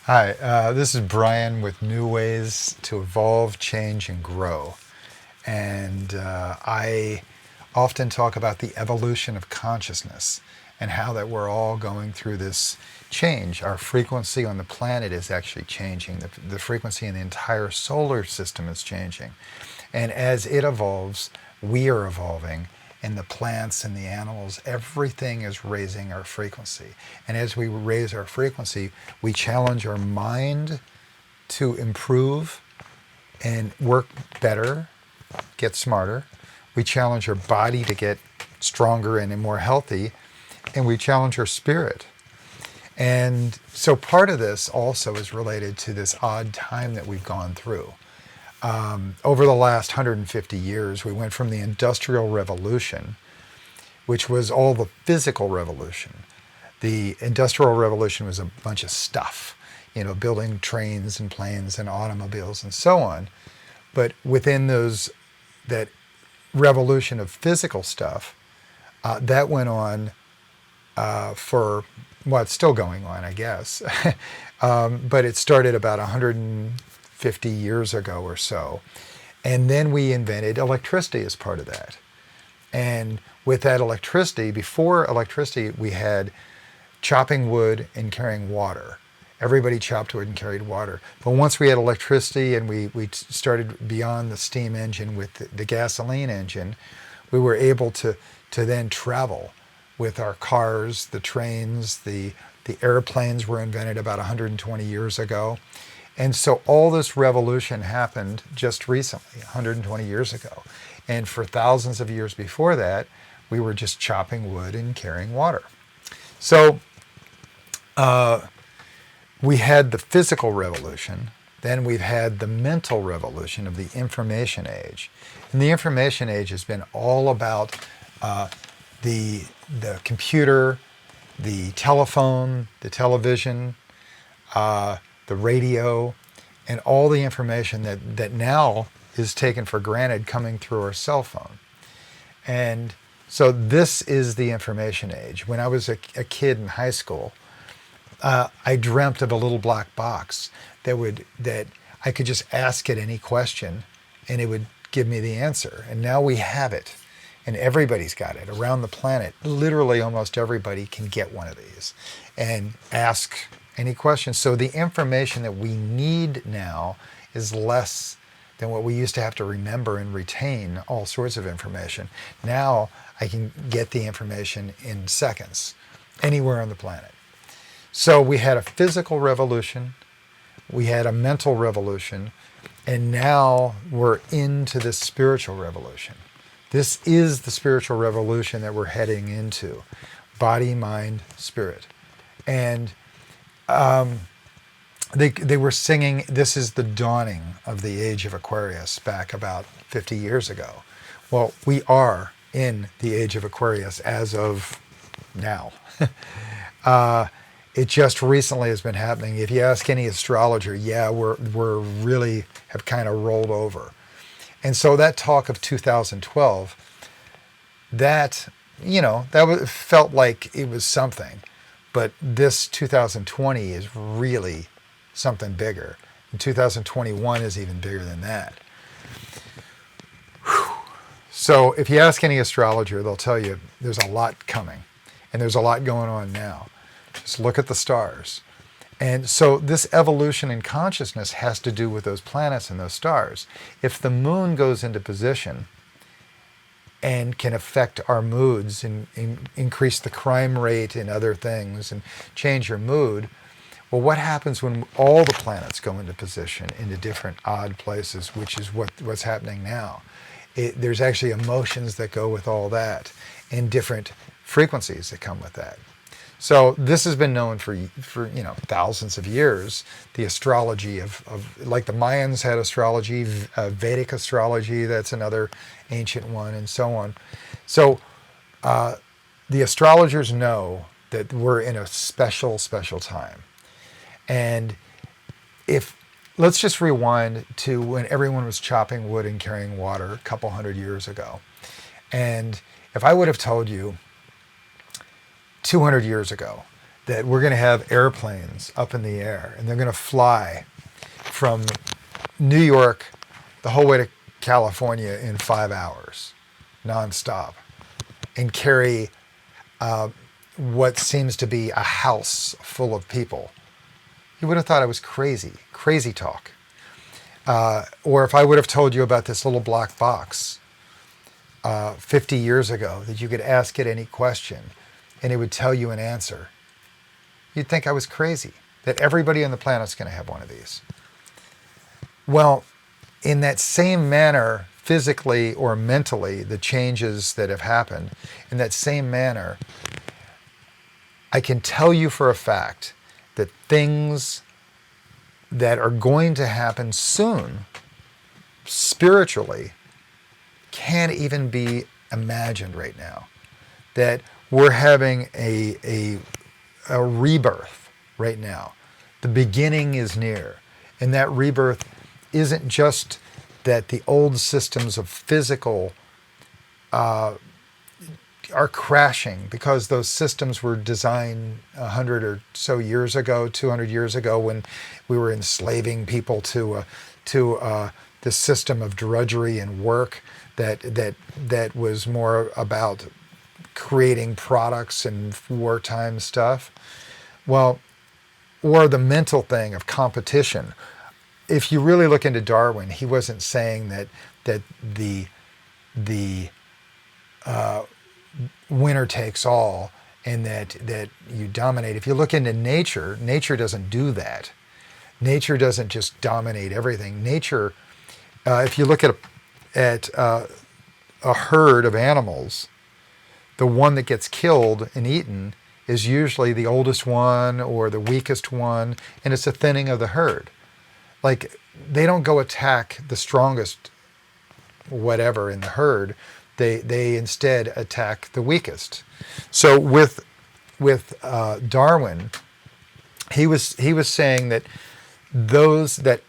Hi, this is Brian with Knewways to Evolve, Change, and Grow. And I often talk about the evolution of consciousness and how that we're all going through this change. Our frequency on the planet is actually changing. The frequency in the entire solar system is changing. And as it evolves, we are evolving, and the plants and the animals, everything is raising our frequency. And as we raise our frequency, we challenge our mind to improve and work better, get smarter. We challenge our body to get stronger and more healthy, and we challenge our spirit. And so part of this also is related to this odd time that we've gone through. Over the last 150 years, we went from the Industrial Revolution, which was all the physical revolution. The Industrial Revolution was a bunch of stuff, building trains and planes and automobiles and so on. But within that revolution of physical stuff, that went on it's still going on, I guess. But it started about 150 years ago or so. And then we invented electricity as part of that. And with that electricity, before electricity, we had chopping wood and carrying water. Everybody chopped wood and carried water. But once we had electricity and we started beyond the steam engine with the gasoline engine, we were able to then travel with our cars, the trains, the airplanes were invented about 120 years ago. And so all this revolution happened just recently, 120 years ago. And for thousands of years before that, we were just chopping wood and carrying water. So we had the physical revolution, then we've had the mental revolution of the information age. And the information age has been all about the computer, the telephone, the television, the radio, and all the information that now is taken for granted coming through our cell phone. And so this is the information age. When I was a kid in high school, I dreamt of a little black box that I could just ask it any question and it would give me the answer. And now we have it. And everybody's got it around the planet. Literally almost everybody can get one of these and ask any questions. So the information that we need now is less than what we used to have to remember and retain all sorts of information. Now I can get the information in seconds, anywhere on the planet. So we had a physical revolution, we had a mental revolution, and now we're into this spiritual revolution. This is the spiritual revolution that we're heading into. Body, mind, spirit. And they were singing, this is the dawning of the age of Aquarius back about 50 years ago. Well, we are in the age of Aquarius as of now. It just recently has been happening. If you ask any astrologer, we're really have kind of rolled over. And so that talk of 2012, that felt like it was something. But this 2020 is really something bigger. And 2021 is even bigger than that. Whew. So if you ask any astrologer, they'll tell you there's a lot coming. And there's a lot going on now. Just look at the stars. And so this evolution in consciousness has to do with those planets and those stars. If the moon goes into position and can affect our moods and increase the crime rate and other things and change your mood, well, what happens when all the planets go into position into different odd places, which is what's happening now? There's actually emotions that go with all that and different frequencies that come with that. So this has been known for thousands of years. The astrology of like the Mayans had astrology, Vedic astrology, that's another ancient one, and so on. So the astrologers know that we're in a special time. And let's just rewind to when everyone was chopping wood and carrying water a couple hundred years ago. And if I would have told you 200 years ago that we're going to have airplanes up in the air, and they're going to fly from New York the whole way to California in 5 hours, nonstop, and carry what seems to be a house full of people. You would have thought I was crazy talk. Or if I would have told you about this little black box 50 years ago that you could ask it any question and it would tell you an answer, you'd think I was crazy, that everybody on the planet's going to have one of these. Well, in that same manner, physically or mentally, the changes that have happened, in that same manner, I can tell you for a fact that things that are going to happen soon, spiritually, can't even be imagined right now. That we're having a rebirth right now. The beginning is near. And that rebirth isn't just that the old systems of physical are crashing because those systems were designed 100 or so years ago, 200 years ago, when we were enslaving people to the system of drudgery and work that was more about creating products and wartime stuff. Well, or the mental thing of competition. If you really look into Darwin, he wasn't saying that the winner takes all and that you dominate. If you look into nature, nature doesn't do that. Nature doesn't just dominate everything. Nature, if you look at a herd of animals, the one that gets killed and eaten is usually the oldest one or the weakest one, and it's a thinning of the herd. Like, they don't go attack the strongest whatever in the herd. They instead attack the weakest. So with Darwin, he was saying that those that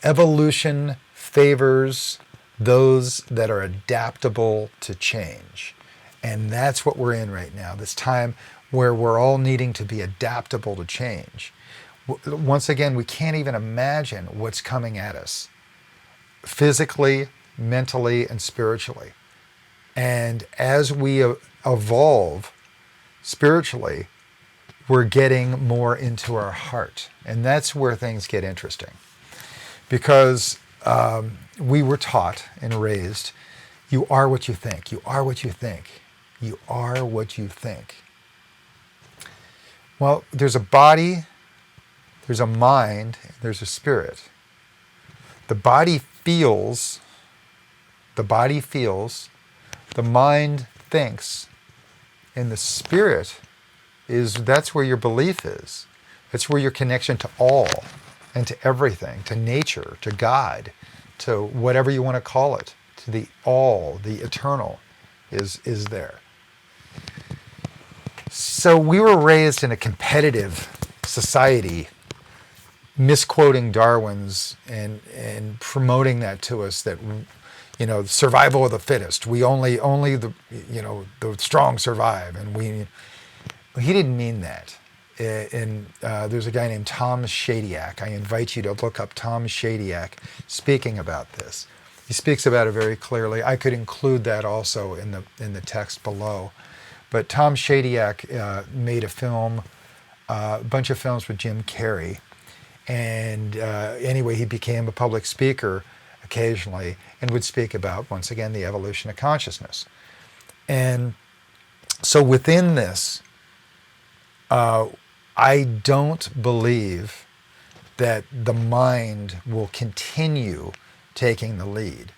evolution favors those that are adaptable to change. And that's what we're in right now, this time where we're all needing to be adaptable to change. Once again, we can't even imagine what's coming at us, physically, mentally, and spiritually. And as we evolve spiritually, we're getting more into our heart. And that's where things get interesting. Because we were taught and raised, you are what you think, you are what you think, you are what you think. Well, there's a body, there's a mind, there's a spirit. The body feels, the mind thinks, and the spirit that's where your belief is. It's where your connection to all and to everything, to nature, to God, to whatever you want to call it, to the all, the eternal is there. So we were raised in a competitive society, misquoting Darwin's and promoting that to us, that, you know, survival of the fittest. We only the strong survive, and he didn't mean that. And there's a guy named Tom Shadyac. I invite you to look up Tom Shadyac speaking about this. He speaks about it very clearly. I could include that also in the text below. But Tom Shadyac made a film, a bunch of films with Jim Carrey. And anyway, he became a public speaker occasionally and would speak about, once again, the evolution of consciousness. And so within this, I don't believe that the mind will continue taking the lead.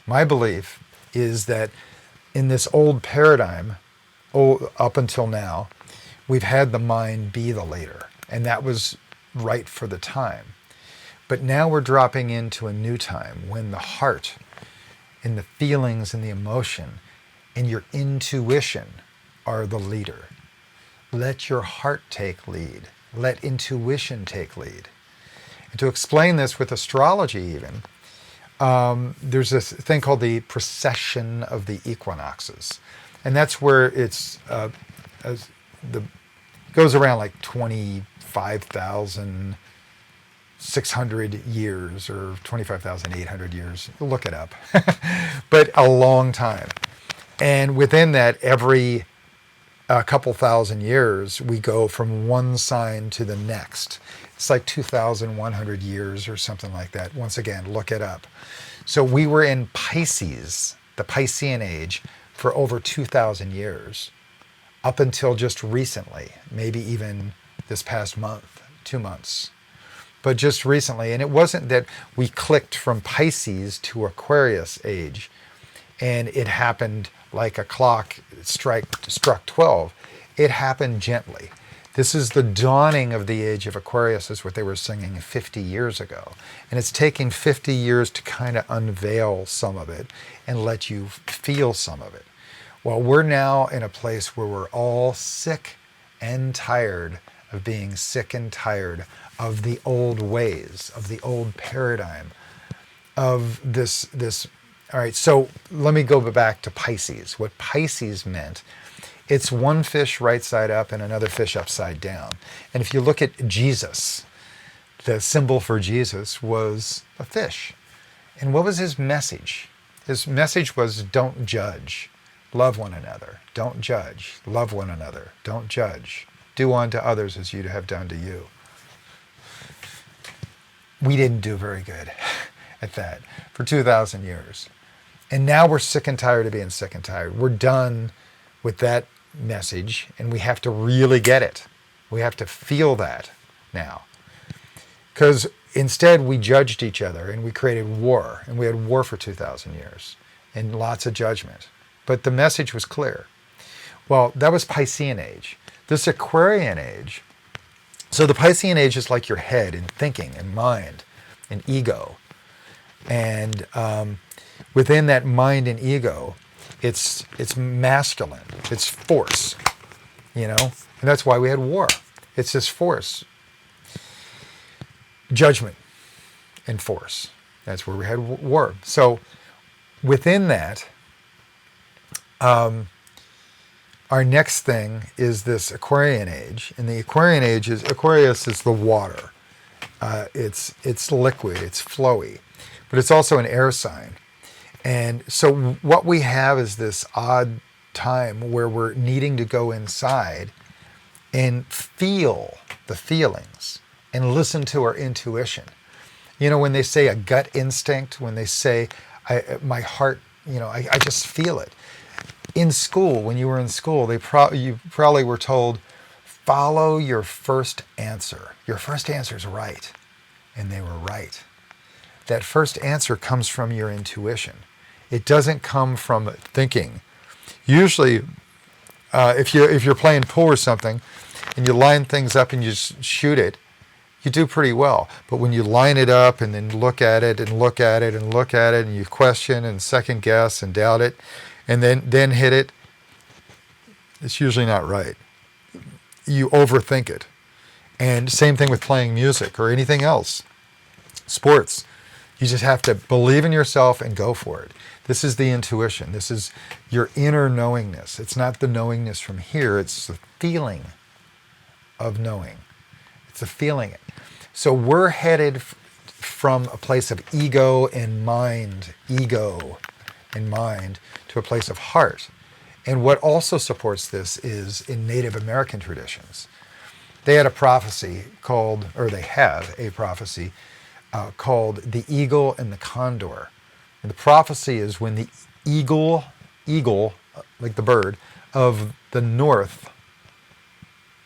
My belief is that in this old paradigm, up until now, we've had the mind be the leader, and that was right for the time. But now we're dropping into a new time when the heart and the feelings and the emotion and your intuition are the leader. Let your heart take lead. Let intuition take lead. And to explain this with astrology even, there's this thing called the precession of the equinoxes, and that's where it's as the goes around like 25,600 years or 25,800 years. Look it up, but a long time. And within that, every couple thousand years, we go from one sign to the next. It's like 2,100 years or something like that. Once again, look it up. So we were in Pisces, the Piscean age, for over 2,000 years, up until just recently, maybe even this past month, 2 months. But just recently, and it wasn't that we clicked from Pisces to Aquarius age, and it happened like a clock struck 12. It happened gently. This is the dawning of the age of Aquarius, is what they were singing 50 years ago. And it's taking 50 years to kind of unveil some of it and let you feel some of it. Well, we're now in a place where we're all sick and tired of being sick and tired of the old ways, of the old paradigm, of this. All right, so let me go back to Pisces. What Pisces meant, it's one fish right side up and another fish upside down. And if you look at Jesus, the symbol for Jesus was a fish. And what was his message? His message was, don't judge. Love one another. Don't judge. Love one another. Don't judge. Do unto others as you'd have done to you. We didn't do very good at that for 2,000 years. And now we're sick and tired of being sick and tired. We're done with that message, and we have to really get it. We have to feel that now. Because instead we judged each other and we created war, and we had war for 2,000 years and lots of judgment. But the message was clear. Well, that was Piscean age. This Aquarian age, so the Piscean age is like your head and thinking and mind and ego. And within that mind and ego, it's masculine, it's force, and that's why we had war. It's this force, judgment and force. That's where we had war. So within that, our next thing is this Aquarian age, and the Aquarian age Aquarius is the water. It's liquid, it's flowy, but it's also an air sign. And so what we have is this odd time where we're needing to go inside and feel the feelings and listen to our intuition. When they say a gut instinct, when they say my heart, I just feel it. In school, when you were in school, you probably were told, follow your first answer. Your first answer is right. And they were right. That first answer comes from your intuition. It doesn't come from thinking. Usually, if you're playing pool or something, and you line things up and you just shoot it, you do pretty well. But when you line it up and then look at it and look at it and look at it, and you question and second guess and doubt it, and then hit it, it's usually not right. You overthink it. And same thing with playing music or anything else. Sports. You just have to believe in yourself and go for it. This is the intuition. This is your inner knowingness. It's not the knowingness from here. It's the feeling of knowing. It's the feeling it. So we're headed from a place of ego and mind, to a place of heart. And what also supports this is in Native American traditions. They had a prophecy called the eagle and the condor. And the prophecy is when the eagle, like the bird, of the north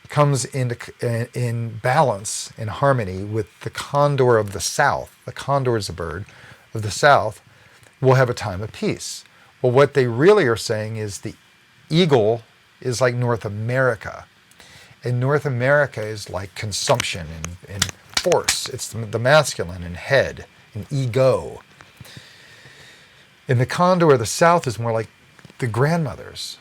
comes in balance, in harmony with the condor of the south. The condor is a bird of the south. We'll have a time of peace. Well, what they really are saying is the eagle is like North America. And North America is like consumption and force. It's the masculine and head and ego. And the condor of the south is more like the grandmothers.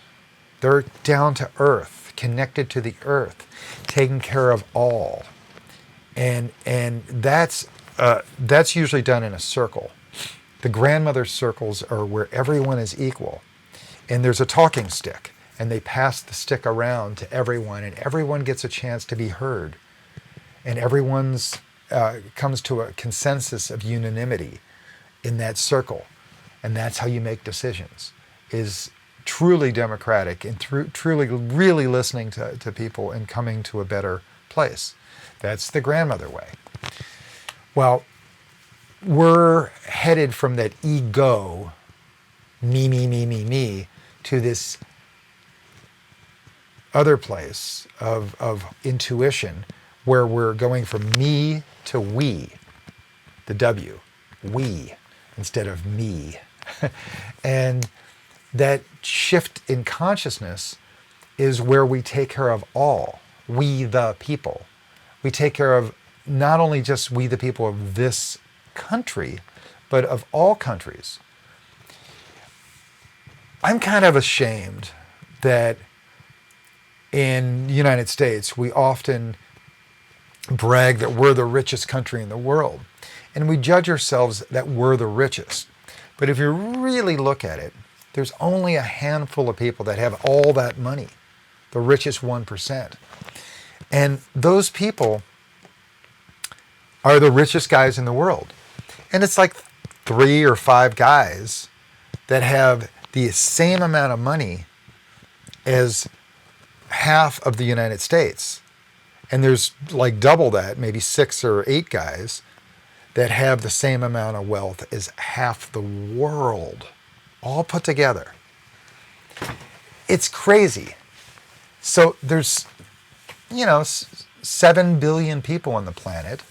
They're down to earth, connected to the earth, taking care of all. And that's usually done in a circle. The grandmother circles are where everyone is equal. And there's a talking stick, and they pass the stick around to everyone, and everyone gets a chance to be heard. And everyone's comes to a consensus of unanimity in that circle. And that's how you make decisions, is truly democratic and truly really listening to people and coming to a better place. That's the grandmother way. Well, we're headed from that ego, me, to this other place of intuition, where we're going from me to we, the W, we, instead of me. And that shift in consciousness is where we take care of all, we the people. We take care of not only just we the people of this country, but of all countries. I'm kind of ashamed that in the United States, we often brag that we're the richest country in the world. And we judge ourselves that we're the richest. But if you really look at it, there's only a handful of people that have all that money, the richest 1%. And those people are the richest guys in the world. And it's like 3 or 5 guys that have the same amount of money as half of the United States. And there's like double that, maybe 6 or 8 guys that have the same amount of wealth as half the world, all put together. It's crazy. So there's, 7 billion people on the planet,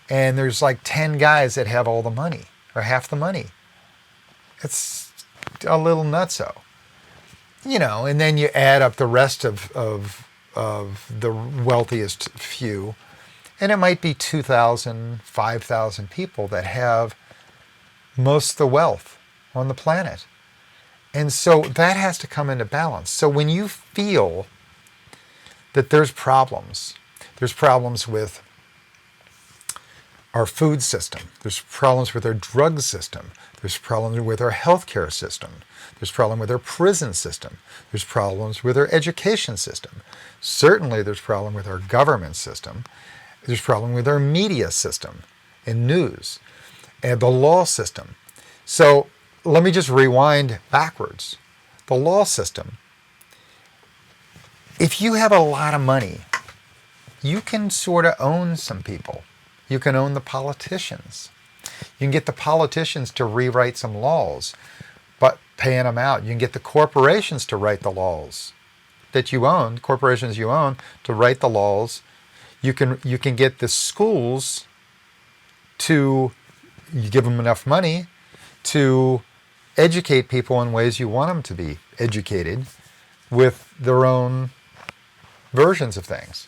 and there's like 10 guys that have all the money, or half the money. It's a little nutso. And then you add up the rest of the wealthiest few, and it might be 2,000, 5,000 people that have most of the wealth on the planet. And so that has to come into balance. So when you feel that there's problems with our food system, there's problems with our drug system, there's problems with our healthcare system, there's problems with our prison system, there's problems with our education system, certainly there's problems with our government system, there's problems with our media system and news and the law system. So let me just rewind backwards. The law system, if you have a lot of money, you can sort of own some people. You can own the politicians. You can get the politicians to rewrite some laws, but paying them out. You can get the corporations to write the laws that you own, corporations you own, to write the laws. You can get the schools to, you give them enough money to educate people in ways you want them to be educated with their own versions of things.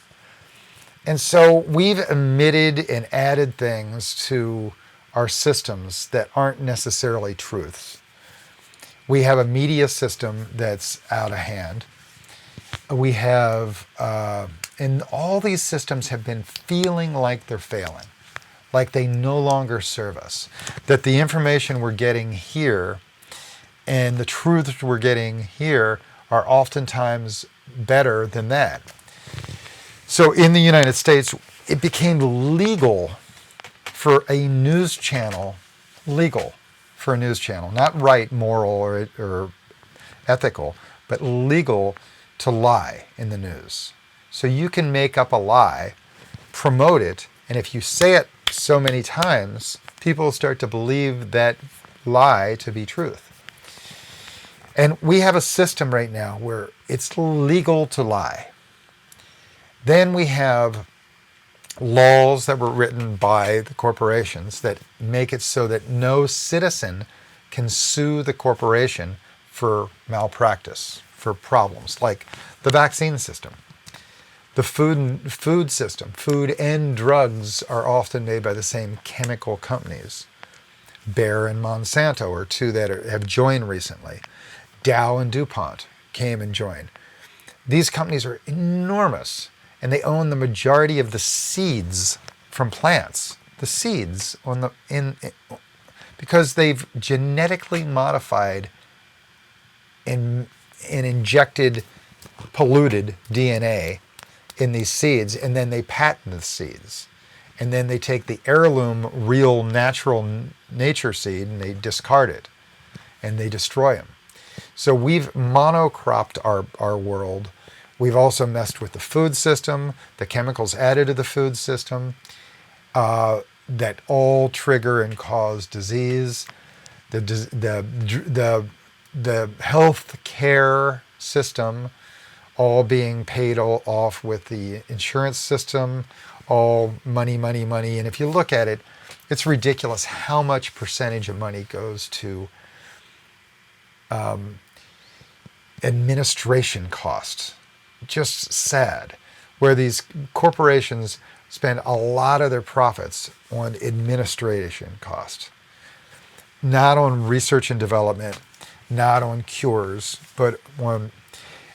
And so we've omitted and added things to our systems that aren't necessarily truths. We have a media system that's out of hand. We have, and all these systems have been feeling like they're failing, like they no longer serve us, that the information we're getting here and the truths we're getting here are oftentimes better than that. So in the United States, it became legal for a news channel, not right, moral, or ethical, but legal to lie in the news. So you can make up a lie, promote it, and if you say it so many times, people start to believe that lie to be truth. And we have a system right now where it's legal to lie. Then we have laws that were written by the corporations that make it so that no citizen can sue the corporation for malpractice, for problems like the vaccine system. The food system, food and drugs are often made by the same chemical companies. Bayer and Monsanto are two that have joined recently. Dow and DuPont came and joined. These companies are enormous, and they own the majority of the seeds from plants. The seeds because they've genetically modified and injected polluted DNA in these seeds, and then they patent the seeds. And then they take the heirloom, real, natural nature seed, and they discard it, and they destroy them. So we've monocropped our world. We've also messed with the food system, the chemicals added to the food system, that all trigger and cause disease. The health care system, all being paid off with the insurance system, all money, money, money. And if you look at it, it's ridiculous how much percentage of money goes to administration costs. Just sad. Where these corporations spend a lot of their profits on administration costs, not on research and development, not on cures, but on...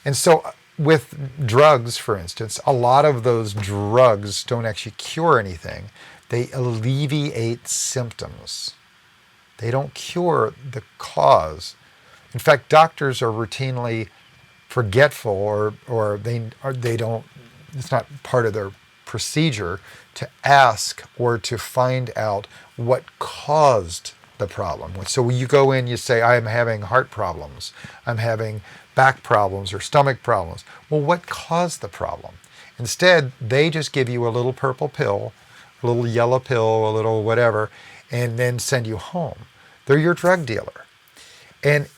And so with drugs, for instance, a lot of those drugs don't actually cure anything. They alleviate symptoms. They don't cure the cause. In fact, doctors are routinely forgetful, or they don't, it's not part of their procedure to ask or to find out what caused the problem. So you go in, you say, I'm having heart problems, I'm having back problems or stomach problems. Well, what caused the problem? Instead, they just give you a little purple pill, a little yellow pill, a little whatever, and then send you home. They're your drug dealer. And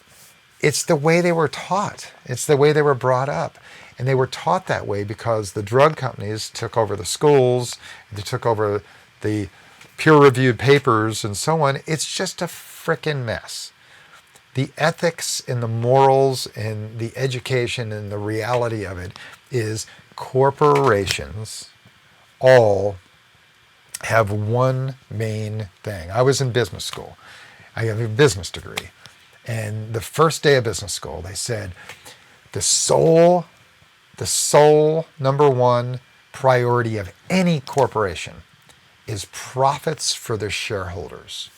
it's the way they were taught. It's the way they were brought up. And they were taught that way because the drug companies took over the schools, they took over the peer-reviewed papers and so on. It's just a frickin' mess. The ethics and the morals and the education and the reality of it is corporations all have one main thing. I was in business school. I have a business degree. And the first day of business school, they said, the sole number one priority of any corporation is profits for their shareholders.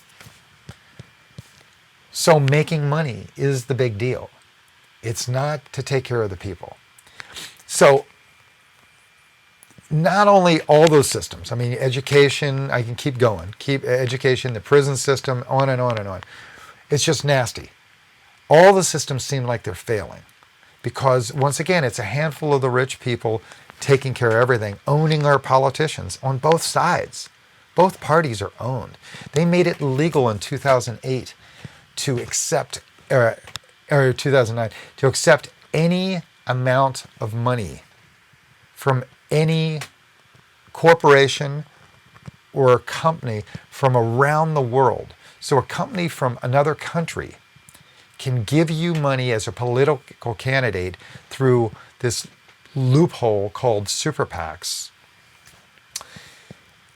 So making money is the big deal. It's not to take care of the people. So not only all those systems, I mean, education, I can keep going, keep education, the prison system, on and on and on. It's just nasty. All the systems seem like they're failing because, once again, it's a handful of the rich people taking care of everything, owning our politicians on both sides. Both parties are owned. They made it legal in 2008 to accept, or 2009, to accept any amount of money from any corporation or a company from around the world. So a company from another country can give you money as a political candidate through this loophole called super PACs.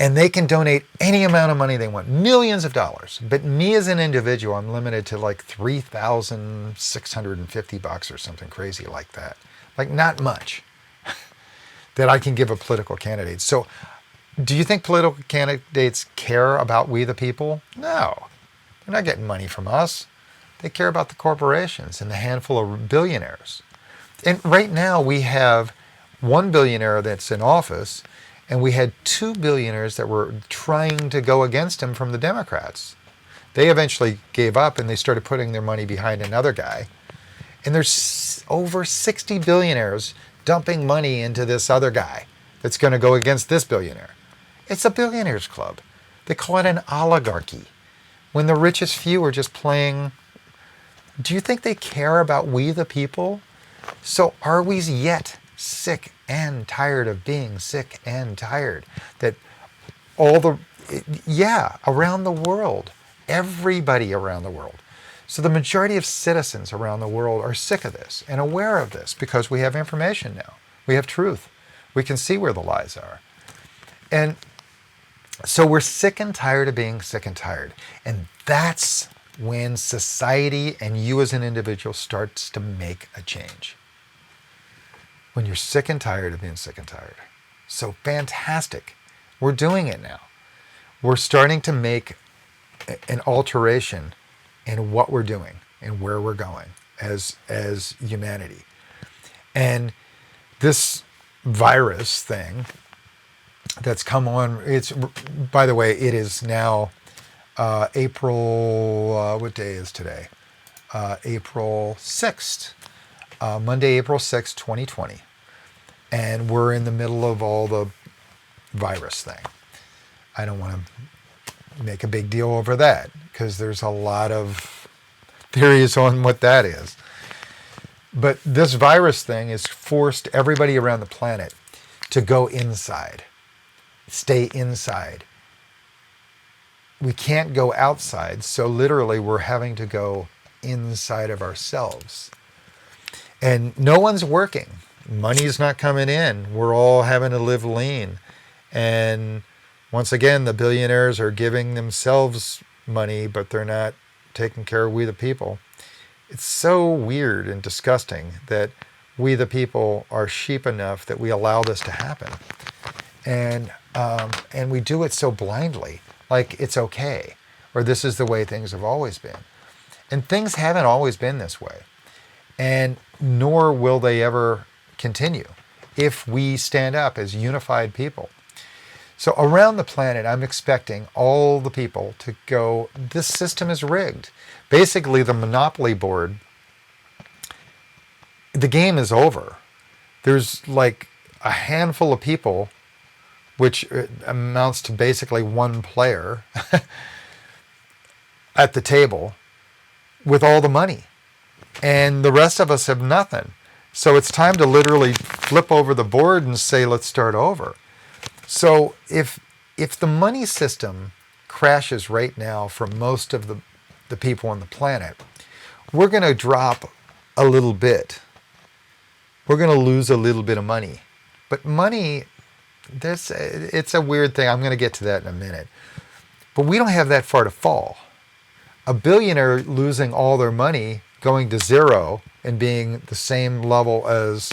And they can donate any amount of money they want, millions of dollars. But me as an individual, I'm limited to like $3,650 or something crazy like that. Like not much that I can give a political candidate. So do you think political candidates care about we the people? No, they're not getting money from us. They care about the corporations and the handful of billionaires. And right now we have one billionaire that's in office, and we had 2 billionaires that were trying to go against him from the Democrats. They eventually gave up and they started putting their money behind another guy. And there's over 60 billionaires dumping money into this other guy that's going to go against this billionaire. It's a billionaires club. They call it an oligarchy. When the richest few are just playing... Do you think they care about we the people? So are we yet sick and tired of being sick and tired? That around the world, everybody around the world. So the majority of citizens around the world are sick of this and aware of this because we have information now. We have truth. We can see where the lies are. And so we're sick and tired of being sick and tired. And that's when society and you as an individual starts to make a change. When you're sick and tired of being sick and tired. So fantastic. We're doing it now. We're starting to make an alteration in what we're doing and where we're going as humanity. And this virus thing that's come on, it's, by the way, it is now April, what day is today? April 6th, Monday, April 6th, 2020. And we're in the middle of all the virus thing. I don't want to make a big deal over that because there's a lot of theories on what that is. But this virus thing has forced everybody around the planet to go inside, stay inside. We can't go outside, so literally we're having to go inside of ourselves. And no one's working. Money's not coming in. We're all having to live lean. And once again, the billionaires are giving themselves money, but they're not taking care of we the people. It's so weird and disgusting that we the people are sheep enough that we allow this to happen. And we do it so blindly, like it's okay, or this is the way things have always been. And things haven't always been this way. And nor will they ever continue if we stand up as unified people. So around the planet, I'm expecting all the people to go, this system is rigged. Basically, the monopoly board, the game is over. There's like a handful of people, which amounts to basically one player at the table with all the money. And the rest of us have nothing. So it's time to literally flip over the board and say, let's start over. So if the money system crashes right now for most of the people on the planet, we're going to drop a little bit. We're going to lose a little bit of money. But money, it's a weird thing. I'm going to get to that in a minute. But we don't have that far to fall. A billionaire losing all their money, going to zero, and being the same level as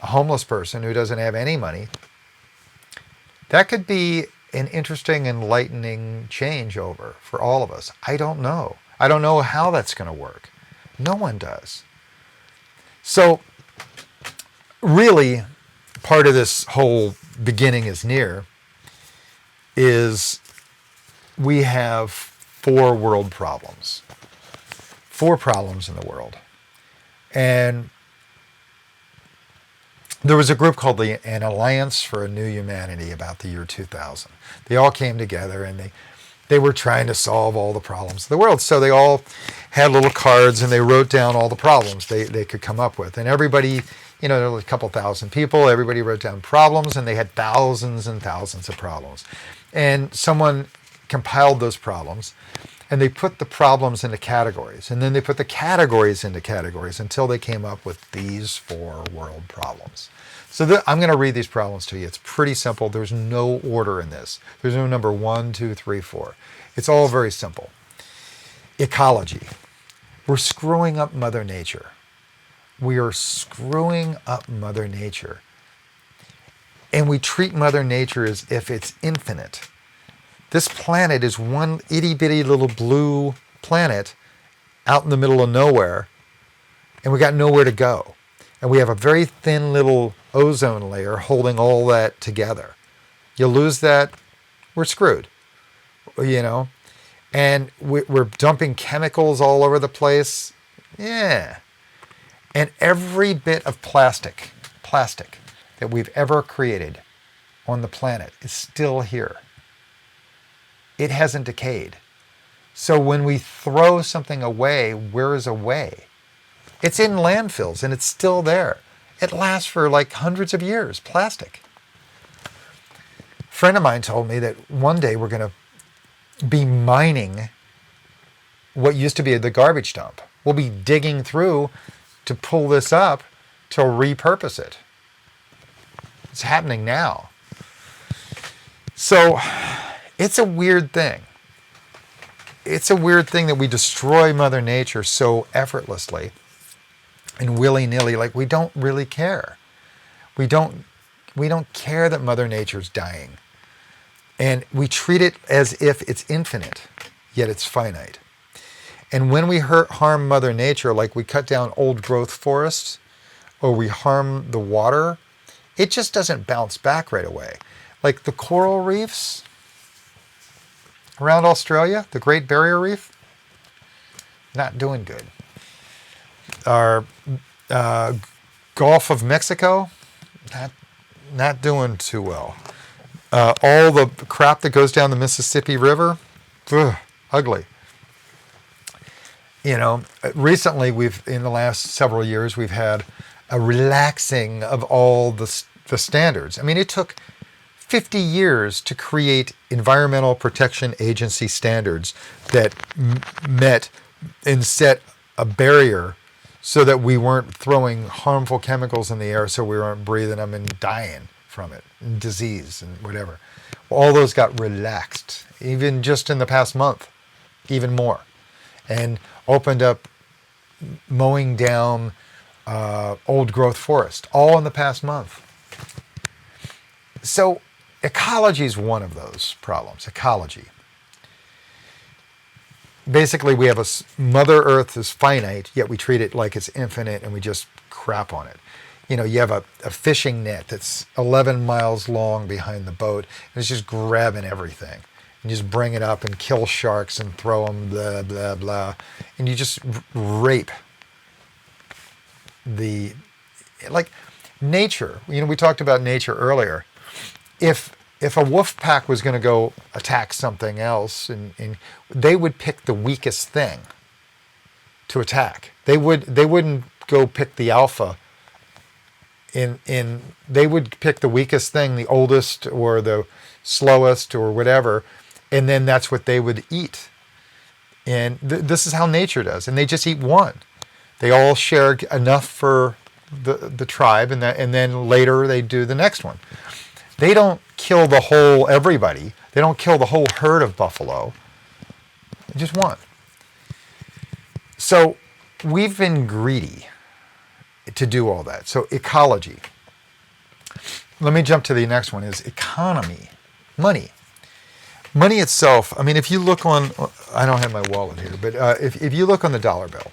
a homeless person who doesn't have any money, that could be an interesting, enlightening changeover for all of us. I don't know. I don't know how that's going to work. No one does. So, really, part of this whole beginning is near is we have 4 world problems. 4 problems in the world. And there was a group called an Alliance for a New Humanity about the year 2000. They all came together and they were trying to solve all the problems of the world. So they all had little cards and they wrote down all the problems they could come up with. And everybody, there were a couple thousand people, everybody wrote down problems, and they had thousands and thousands of problems. And someone compiled those problems, and they put the problems into categories. And then they put the categories into categories until they came up with these 4 world problems. So I'm going to read these problems to you. It's pretty simple. There's no order in this. There's no number 1, 2, 3, 4. It's all very simple. Ecology. We're screwing up Mother Nature. We are screwing up Mother Nature. And we treat Mother Nature as if it's infinite. This planet is one itty-bitty little blue planet out in the middle of nowhere, and we got nowhere to go. And we have a very thin little ozone layer holding all that together. You lose that, we're screwed, And we're dumping chemicals all over the place. Yeah. And every bit of plastic that we've ever created on the planet is still here. It hasn't decayed. So when we throw something away, where is away? It's in landfills and it's still there. It lasts for like hundreds of years, plastic. A friend of mine told me that one day we're going to be mining what used to be the garbage dump. We'll be digging through to pull this up to repurpose it. It's happening now. So it's a weird thing. It's a weird thing that we destroy Mother Nature so effortlessly and willy-nilly, like we don't really care. We don't care that Mother Nature's dying. And we treat it as if it's infinite. yet it's finite. And when we harm Mother Nature, like we cut down old growth forests or we harm the water, it just doesn't bounce back right away. Like the coral reefs around Australia, the Great Barrier Reef, not doing good. Our Gulf of Mexico, not doing too well. All the crap that goes down the Mississippi River, ugly. You know, recently in the last several years, we've had a relaxing of all the standards. I mean, it took 50 years to create Environmental Protection Agency standards that met and set a barrier so that we weren't throwing harmful chemicals in the air, so we weren't breathing them and dying from it, and disease and whatever. All those got relaxed, even just in the past month, even more. And opened up mowing down old growth forest, all in the past month. So ecology is one of those problems, ecology. Basically, we have Mother Earth is finite, yet we treat it like it's infinite and we just crap on it. You know, you have a fishing net that's 11 miles long behind the boat and it's just grabbing everything. And you just bring it up and kill sharks and throw them, blah, blah, blah. And you just rape like nature. You know, we talked about nature earlier. If a wolf pack was going to go attack something else, and they would pick the weakest thing to attack. They wouldn't go pick the alpha. They would pick the weakest thing, the oldest or the slowest or whatever, and then that's what they would eat. And this is how nature does. And they just eat one. They all share enough for the tribe, and then later they do the next one. They don't kill the whole everybody. They don't kill the whole herd of buffalo. Just one. So we've been greedy to do all that. So ecology. Let me jump to the next one, is economy. Money. Money itself, I mean, if you look on, I don't have my wallet here, but if you look on the dollar bill,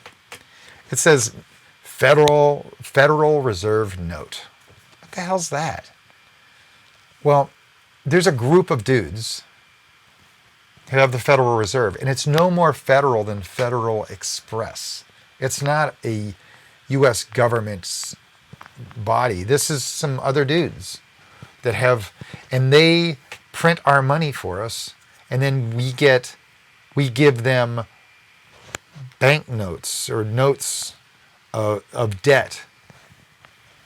it says Federal Reserve Note. What the hell's that? Well, there's a group of dudes who have the Federal Reserve, and it's no more federal than Federal Express. It's not a U.S. government's body. This is some other dudes that have, and they print our money for us, and then we give them banknotes or notes of debt.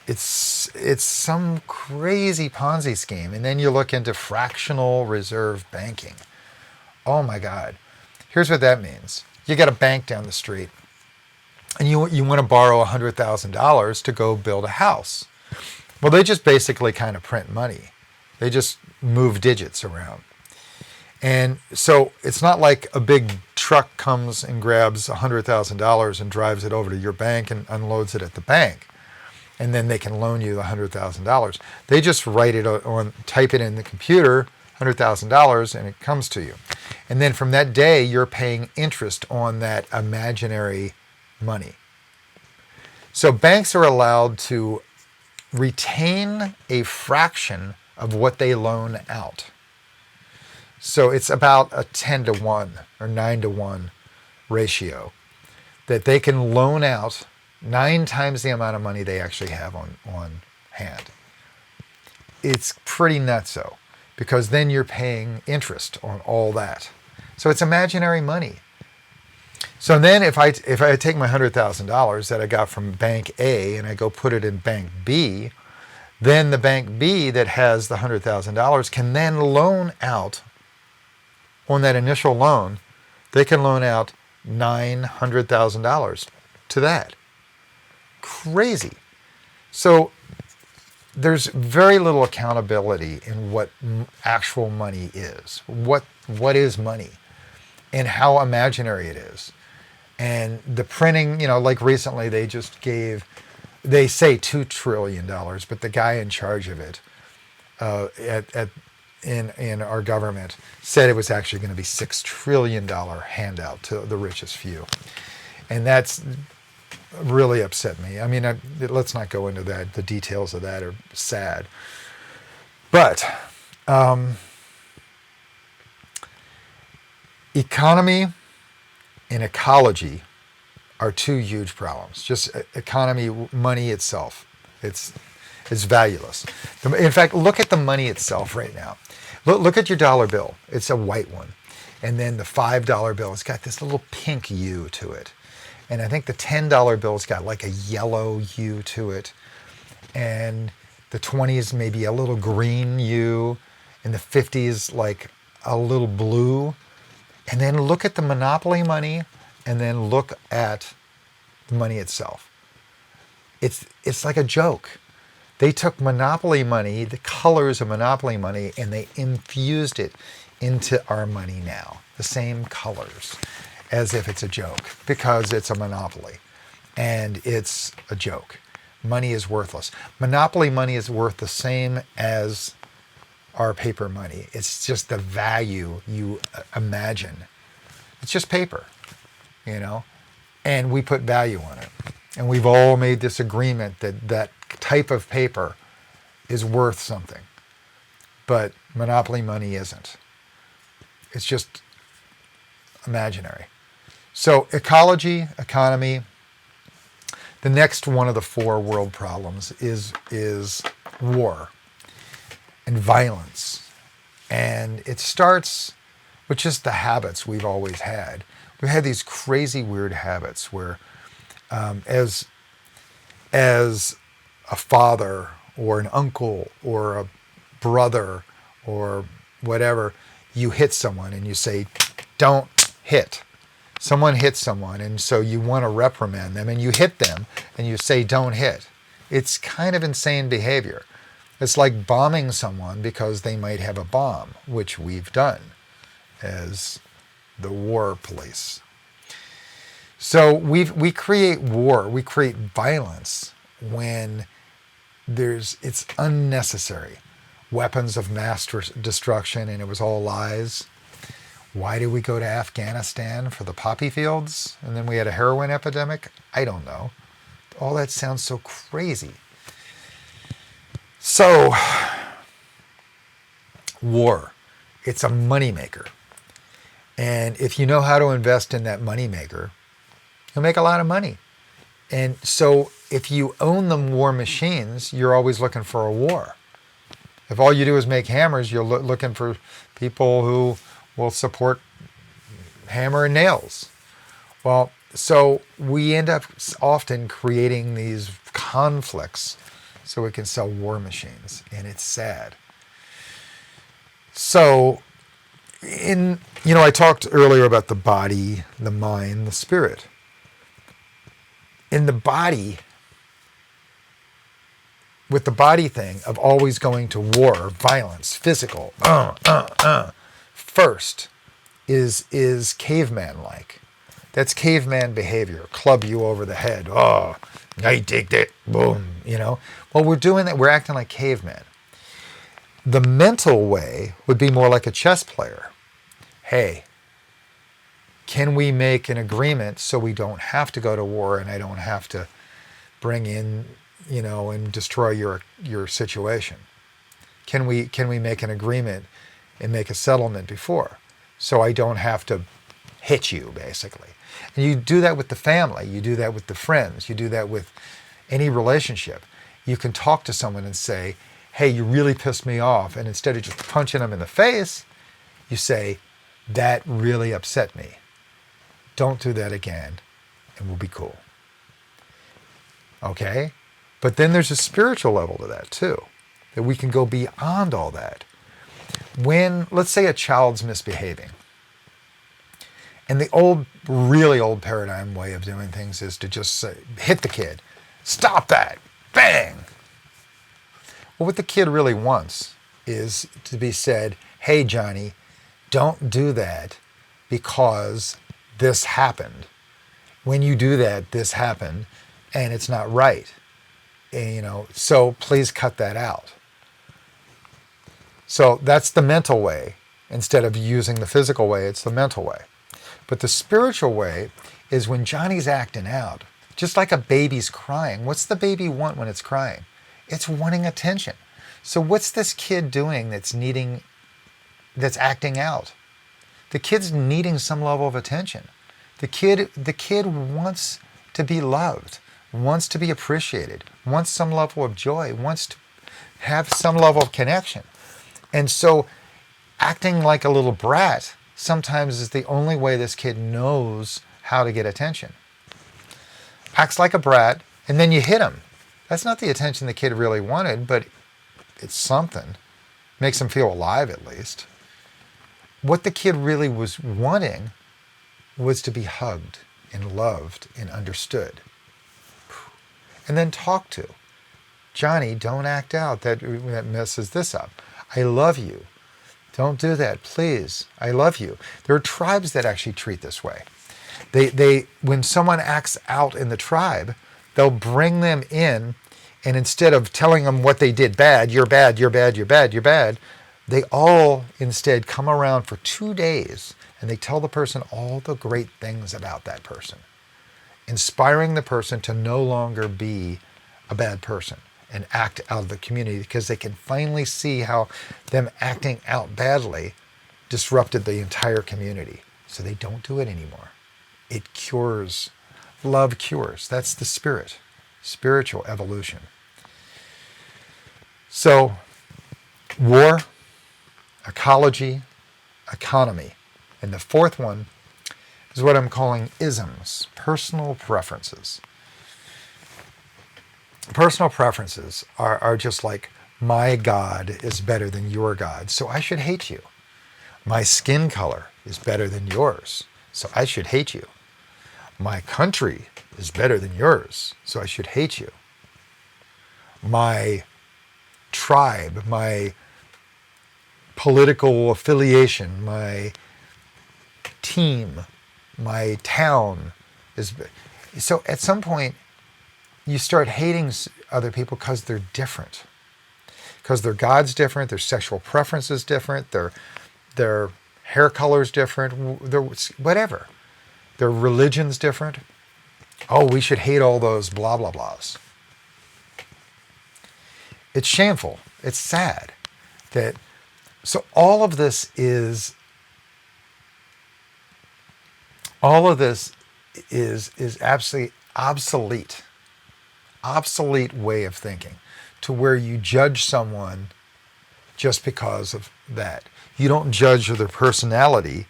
It's some crazy Ponzi scheme. And then you look into fractional reserve banking. Oh my God. Here's what that means. You got a bank down the street and you want to borrow $100,000 to go build a house. Well, they just basically kind of print money. They just move digits around. And so it's not like a big truck comes and grabs $100,000 and drives it over to your bank and unloads it at the bank. And then they can loan you the $100,000. They just write it on, type it in the computer, $100,000, and it comes to you. And then from that day, you're paying interest on that imaginary money. So banks are allowed to retain a fraction of what they loan out. So it's about a 10-to-1 or 9-to-1 ratio that they can loan out 9 times the amount of money they actually have on hand. It's pretty nutso, because then you're paying interest on all that. So it's imaginary money. So then if I take my $100,000 that I got from Bank A and I go put it in Bank B, then the Bank B that has the $100,000 can then loan out on that initial loan. They can loan out $900,000 to that. Crazy. So there's very little accountability in what actual money is. What is money and how imaginary it is. And the printing, like recently they say $2 trillion, but the guy in charge of it in our government said it was actually going to be $6 trillion handout to the richest few. And that's really upset me. I mean, let's not go into that. The details of that are sad. But economy and ecology are two huge problems. Just economy, money itself, it's valueless. In fact, look at the money itself right now. Look at your dollar bill. It's a white one. And then the $5 bill, it's got this little pink U to it. And I think the $10 bill's got like a yellow U to it. And the 20s maybe a little green U. And the 50s like a little blue. And then look at the monopoly money, and then look at the money itself. It's like a joke. They took monopoly money, the colors of monopoly money, and they infused it into our money now. The same colors, as if it's a joke, because it's a monopoly. And it's a joke. Money is worthless. Monopoly money is worth the same as our paper money. It's just the value you imagine. It's just paper, you know, and we put value on it. And we've all made this agreement that that type of paper is worth something. But monopoly money isn't. It's just imaginary. So ecology, economy. The next one of the four world problems is war and violence. And it starts with just the habits we've always had. We've had these crazy, weird habits where as a father or an uncle or a brother or whatever, you hit someone and you say, don't hit. Someone hits someone, and so you want to reprimand them, and you hit them, and you say, don't hit. It's kind of insane behavior. It's like bombing someone because they might have a bomb, which we've done as the war police. So we create war, we create violence when it's unnecessary. Weapons of mass destruction, and it was all lies. Why did we go to Afghanistan for the poppy fields? And then we had a heroin epidemic? I don't know. All that sounds so crazy. So, war. It's a moneymaker. And if you know how to invest in that moneymaker, you'll make a lot of money. And so if you own the war machines, you're always looking for a war. If all you do is make hammers, you're looking for people who will support hammer and nails. Well, so we end up often creating these conflicts so we can sell war machines, and it's sad. So, I talked earlier about the body, the mind, the spirit. In the body, with the body thing of always going to war, violence, physical, first is caveman-like. That's caveman behavior. Club you over the head. Oh, I take that. Boom. Well, we're doing that. We're acting like cavemen. The mental way would be more like a chess player. Hey, can we make an agreement so we don't have to go to war and I don't have to bring in, and destroy your situation? Can we make an agreement and make a settlement before so I don't have to hit you, basically? And you do that with the family. You do that with the friends. You do that with any relationship. You can talk to someone and say, hey, you really pissed me off. And instead of just punching them in the face, you say, that really upset me. Don't do that again, and we'll be cool. Okay? But then there's a spiritual level to that too, that we can go beyond all that. When, let's say a child's misbehaving, and the really old paradigm way of doing things is to just say, hit the kid, stop that, bang. Well, what the kid really wants is to be said, hey, Johnny, don't do that because this happened. When you do that, this happened, and it's not right. And, so please cut that out. So that's the mental way. Instead of using the physical way, it's the mental way. But the spiritual way is when Johnny's acting out. Just like a baby's crying. What's the baby want when it's crying? It's wanting attention. So what's this kid doing that's acting out? The kid's needing some level of attention. The kid wants to be loved, wants to be appreciated, wants some level of joy, wants to have some level of connection. And so acting like a little brat sometimes is the only way this kid knows how to get attention. Acts like a brat, and then you hit him. That's not the attention the kid really wanted, but it's something. Makes him feel alive at least. What the kid really was wanting was to be hugged and loved and understood. And then talked to. Johnny, don't act out. That messes this up. I love you. Don't do that, please. I love you. There are tribes that actually treat this way. They when someone acts out in the tribe, they'll bring them in, and instead of telling them what they did bad, you're bad, you're bad, you're bad, you're bad, they all instead come around for 2 days and they tell the person all the great things about that person, inspiring the person to no longer be a bad person and act out of the community, because they can finally see how them acting out badly disrupted the entire community. So they don't do it anymore. It cures. Love cures. That's the spirit. Spiritual evolution. So, war, ecology, economy. And the fourth one is what I'm calling isms, personal preferences. Personal preferences are just like, my God is better than your God, so I should hate you. My skin color is better than yours, so I should hate you. My country is better than yours, so I should hate you. My tribe, my political affiliation, my team, my town is... So at some point, you start hating other people because they're different. Because their God's different, their sexual preference is different, their hair color is different, their whatever. Their religion's different. Oh, we should hate all those blah, blah, blahs. It's shameful. It's sad. So all of this is absolutely obsolete. Obsolete way of thinking, to where you judge someone just because of that. You don't judge their personality,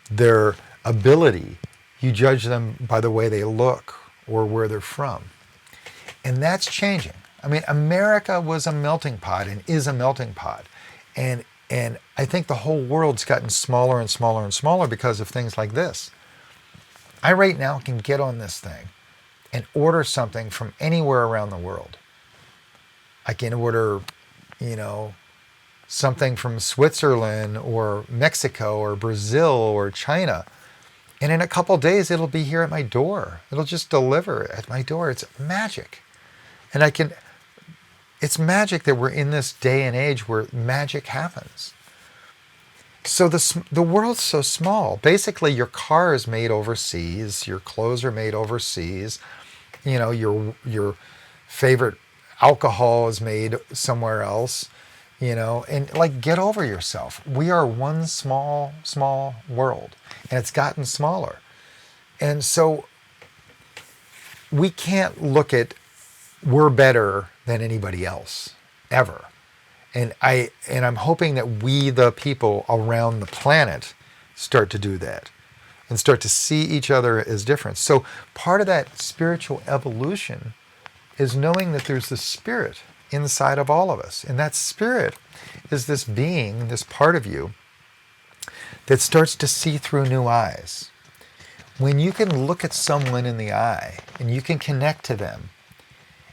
their ability. You judge them by the way they look or where they're from. And that's changing. I mean, America was a melting pot and is a melting pot. And I think the whole world's gotten smaller and smaller and smaller because of things like this. I right now can get on this thing and order something from anywhere around the world. I can order, something from Switzerland or Mexico or Brazil or China. And in a couple of days, it'll be here at my door. It'll just deliver at my door. It's magic. And it's magic that we're in this day and age where magic happens. So the world's so small. Basically, your car is made overseas. Your clothes are made overseas. Your favorite alcohol is made somewhere else, and get over yourself. We are one small, small world, and it's gotten smaller. And so we can't look at we're better than anybody else, ever. And I'm hoping that we, the people around the planet, start to do that and start to see each other as different. So part of that spiritual evolution is knowing that there's the spirit inside of all of us. And that spirit is this being, this part of you, that starts to see through new eyes. When you can look at someone in the eye and you can connect to them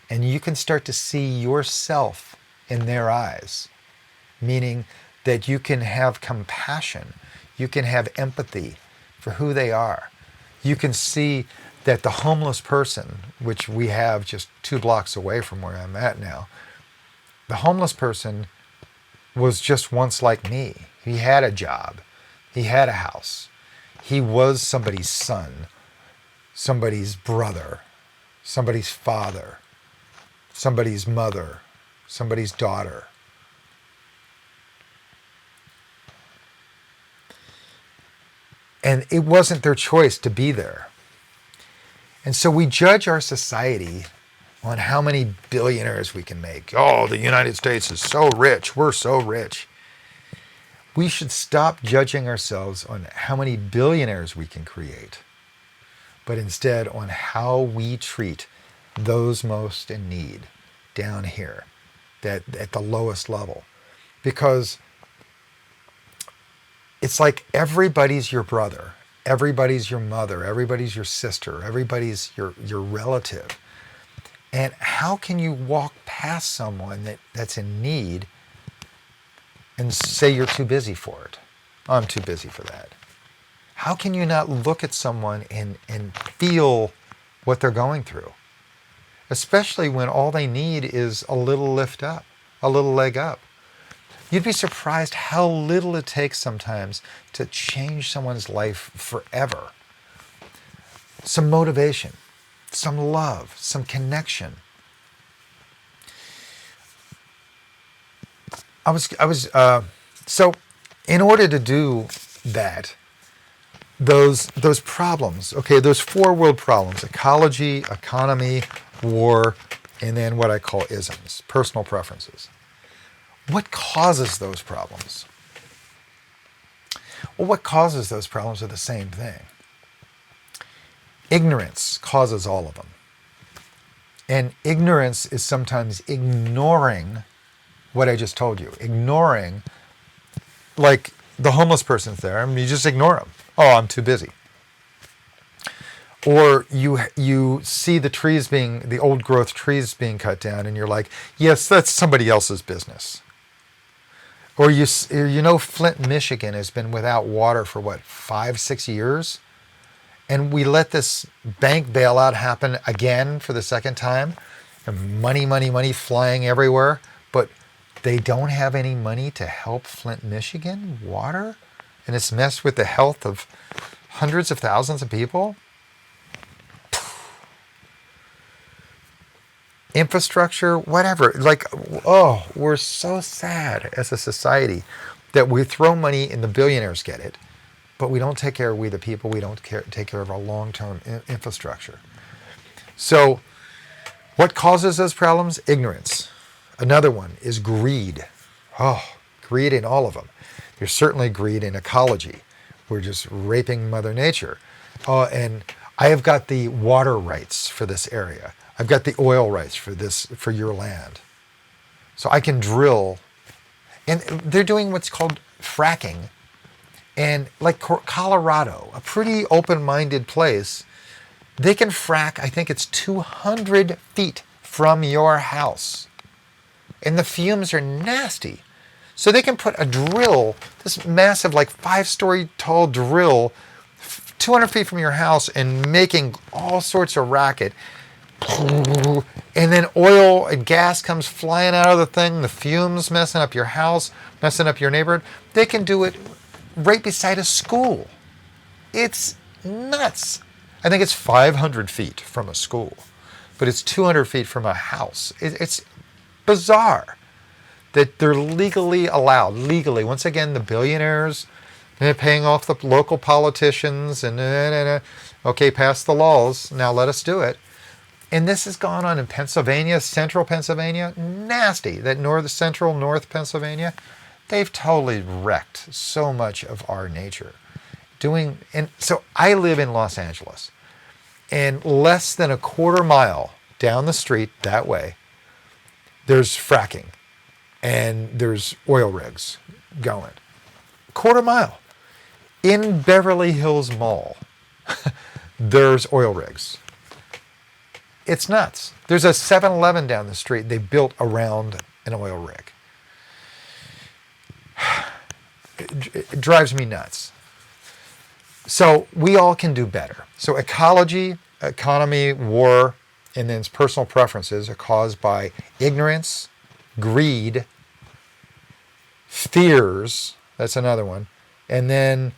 and you can start to see yourself in their eyes, meaning that you can have compassion, you can have empathy for who they are. You can see that the homeless person, which we have just 2 blocks away from where I'm at now, the homeless person was just once like me. He had a job. He had a house. He was somebody's son, somebody's brother, somebody's father, somebody's mother, somebody's daughter. And it wasn't their choice to be there. And so we judge our society on how many billionaires we can make. Oh, the United States is so rich. We're so rich. We should stop judging ourselves on how many billionaires we can create, but instead on how we treat those most in need down here, that at the lowest level. Because it's like everybody's your brother, everybody's your mother, everybody's your sister, everybody's your relative. And how can you walk past someone that's in need and say you're too busy for it? Oh, I'm too busy for that. How can you not look at someone and feel what they're going through? Especially when all they need is a little lift up, a little leg up. You'd be surprised how little it takes sometimes to change someone's life forever. Some motivation, some love, some connection. So in order to do that, those problems, okay, those four world problems: ecology, economy, war, and then what I call isms, personal preferences. What causes those problems? Well, what causes those problems are the same thing. Ignorance causes all of them. And ignorance is sometimes ignoring what I just told you. Ignoring, like the homeless person's there, and you just ignore them. Oh, I'm too busy. Or you see the old growth trees being cut down, and you're like, yes, that's somebody else's business. Or Flint, Michigan has been without water for 5-6 years? And we let this bank bailout happen again for the second time. And money flying everywhere. But they don't have any money to help Flint, Michigan water? And it's messed with the health of hundreds of thousands of people? Infrastructure, whatever. We're so sad as a society that we throw money and the billionaires get it, but we don't take care of we the people. We don't take care of our long-term infrastructure. So what causes those problems? Ignorance. Another one is greed. Oh, greed in all of them. There's certainly greed in ecology. We're just raping Mother Nature. And I have got the water rights for this area. I've got the oil rights for your land. So I can drill. And they're doing what's called fracking. And like Colorado, a pretty open-minded place, they can frack, I think it's 200 feet from your house. And the fumes are nasty. So they can put a drill, this massive 5-story tall drill, 200 feet from your house and making all sorts of racket. And then oil and gas comes flying out of the thing, the fumes messing up your house, messing up your neighborhood. They can do it right beside a school. It's nuts. I think it's 500 feet from a school, but it's 200 feet from a house. It's bizarre that they're legally allowed. Legally, once again, the billionaires, they're paying off the local politicians and okay, pass the laws. Now let us do it. And this has gone on in Pennsylvania, central Pennsylvania, nasty. That central north Pennsylvania, they've totally wrecked so much of our nature. And so I live in Los Angeles, and less than a quarter mile down the street that way, there's fracking, and there's oil rigs going. Quarter mile. In Beverly Hills Mall, there's oil rigs. It's nuts. There's a 7-Eleven down the street they built around an oil rig. It drives me nuts. So we all can do better. So ecology, economy, war, and then personal preferences are caused by ignorance, greed, fears, that's another one. And then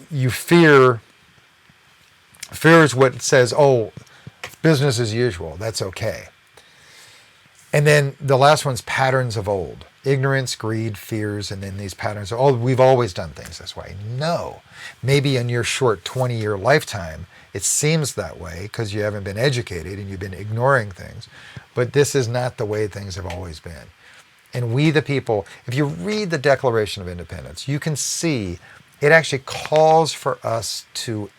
you fear is what says, oh, business as usual, that's okay. And then the last one's patterns of old. Ignorance, greed, fears, and then these patterns. Oh, we've always done things this way. No. Maybe in your short 20-year lifetime, it seems that way because you haven't been educated and you've been ignoring things. But this is not the way things have always been. And we the people, if you read the Declaration of Independence, you can see it actually calls for us to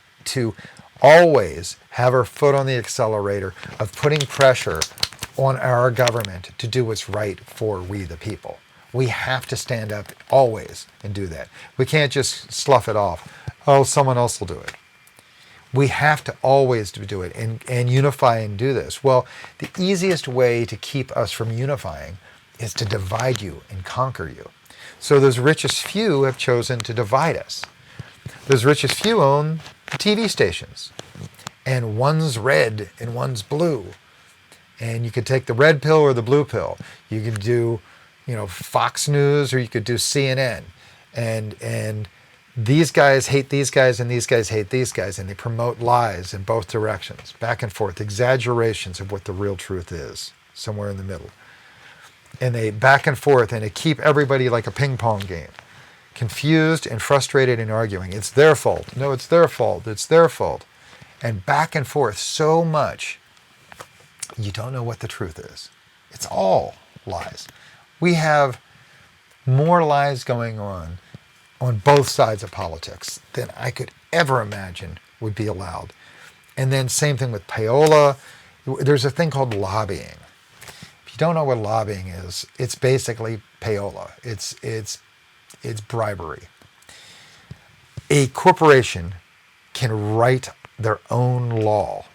always have our foot on the accelerator of putting pressure on our government to do what's right for we the people. We have to stand up always and do that. We can't just slough it off. Oh, someone else will do it. We have to always do it and unify and do this. Well, the easiest way to keep us from unifying is to divide you and conquer you. So those richest few have chosen to divide us. Those richest few own the TV stations. And one's red and one's blue. And you could take the red pill or the blue pill. You could do, Fox News, or you could do CNN. And these guys hate these guys and these guys hate these guys, and they promote lies in both directions, back and forth, exaggerations of what the real truth is, somewhere in the middle. And they back and forth, and they keep everybody like a ping pong game, confused and frustrated and arguing. It's their fault. No, it's their fault. It's their fault. And back and forth so much, you don't know what the truth is. It's all lies. We have more lies going on both sides of politics than I could ever imagine would be allowed. And then same thing with payola. There's a thing called lobbying. If you don't know what lobbying is, it's basically payola. It's bribery. A corporation can write their own law,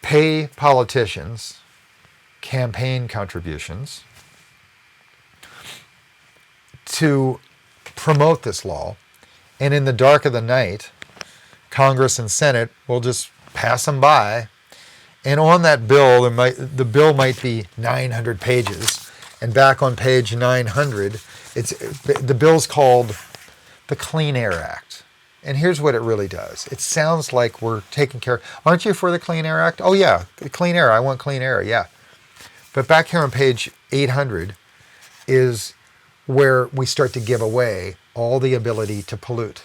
pay politicians campaign contributions to promote this law, and in the dark of the night, Congress and Senate will just pass them by, and on that bill, the bill might be 900 pages, and back on page 900, the bill's called the Clean Air Act. And here's what it really does. It sounds like we're taking care. Aren't you for the Clean Air Act? Oh yeah, clean air. I want clean air. Yeah. But back here on page 800 is where we start to give away all the ability to pollute.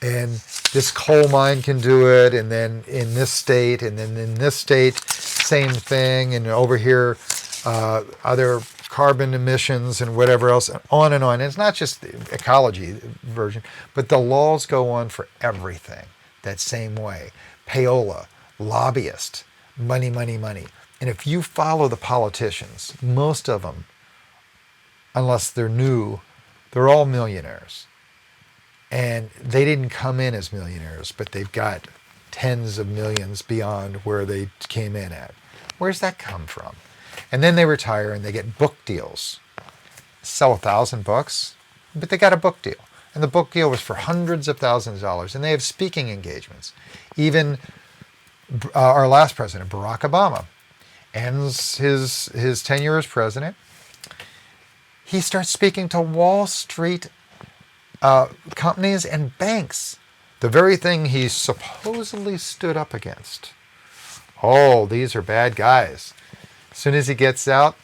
And this coal mine can do it, and then in this state, and then in this state, same thing, and over here, other carbon emissions and whatever else, on and on. And it's not just the ecology version, but the laws go on for everything that same way. Payola, lobbyist, money, money, money. And if you follow the politicians, most of them, unless they're new, they're all millionaires. And they didn't come in as millionaires, but they've got tens of millions beyond where they came in at. Where's that come from? And then they retire and they get book deals. Sell 1,000 books, but they got a book deal. And the book deal was for hundreds of thousands of dollars. And they have speaking engagements. Even our last president, Barack Obama, ends his tenure as president. He starts speaking to Wall Street companies and banks. The very thing he supposedly stood up against. Oh, these are bad guys. As soon as he gets out,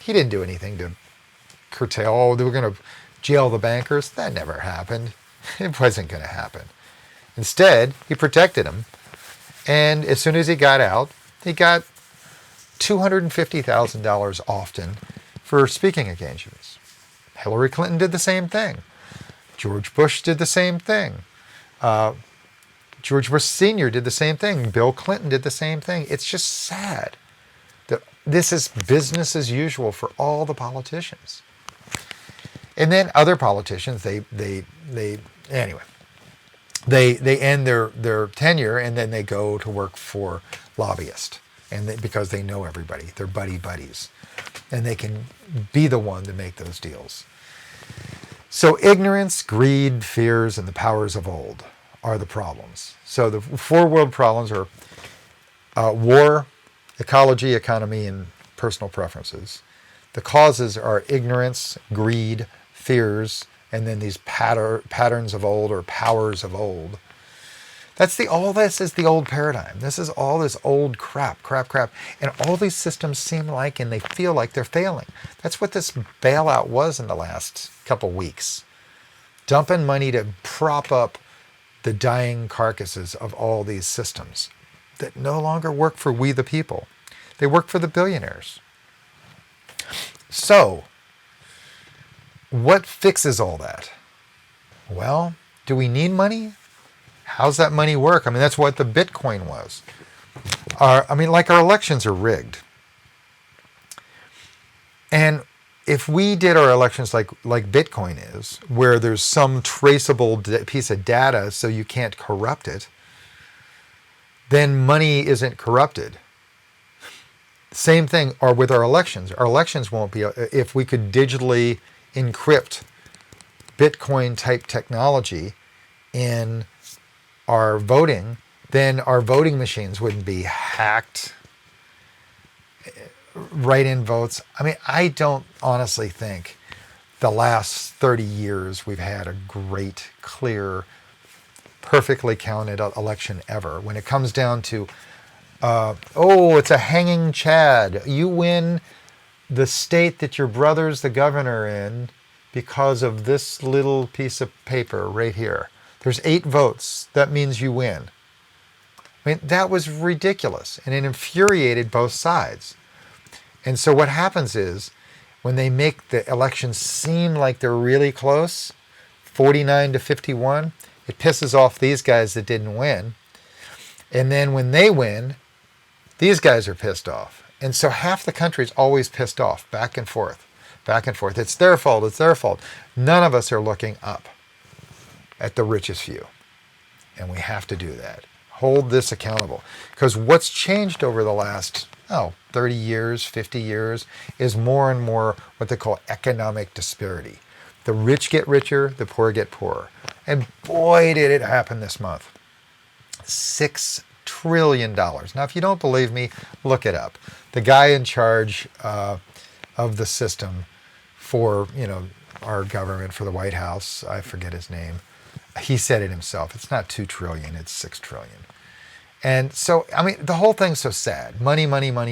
he didn't do anything to curtail, oh, they were going to jail the bankers. That never happened. It wasn't going to happen. Instead, he protected them. And as soon as he got out, he got $250,000 often for speaking engagements. Hillary Clinton did the same thing. George Bush did the same thing. George Bush Sr. did the same thing. Bill Clinton did the same thing. It's just sad that this is business as usual for all the politicians. And then other politicians, they end their tenure and then they go to work for lobbyists, and because they know everybody, they're buddies, and they can be the one to make those deals. So ignorance, greed, fears, and the powers of old are the problems. So the four world problems are war, ecology, economy, and personal preferences. The causes are ignorance, greed, fears, and then these patterns of old or powers of old. All this is the old paradigm. This is all this old crap. And all these systems seem like and they feel like they're failing. That's what this bailout was in the last couple weeks. Dumping money to prop up the dying carcasses of all these systems that no longer work for we the people. They work for the billionaires. So, what fixes all that? Well, do we need money? How's that money work? I mean, that's what the Bitcoin was. Our elections are rigged. And if we did our elections like Bitcoin is, where there's some traceable piece of data so you can't corrupt it, then money isn't corrupted. Same thing or with our elections. Our elections won't be, if we could digitally encrypt Bitcoin type technology in our voting, then our voting machines wouldn't be hacked, write-in votes. I mean, I don't honestly think the last 30 years we've had a great, clear, perfectly counted election ever. When it comes down to, it's a hanging Chad. You win the state that your brother's the governor in because of this little piece of paper right here. There's 8 votes. That means you win. I mean, that was ridiculous, and it infuriated both sides. And so what happens is, when they make the elections seem like they're really close, 49-51, it pisses off these guys that didn't win. And then when they win, these guys are pissed off. And so half the country's always pissed off, back and forth. It's their fault. None of us are looking up at the richest few. And we have to do that. Hold this accountable. Because what's changed over the last 30 years, 50 years, is more and more what they call economic disparity. The rich get richer, the poor get poorer. And boy, did it happen this month. $6 trillion. Now, if you don't believe me, look it up. The guy in charge of the system for, our government, for the White House, I forget his name, he said it himself. It's not 2 trillion, it's 6 trillion. And so, I mean, the whole thing's so sad. Money,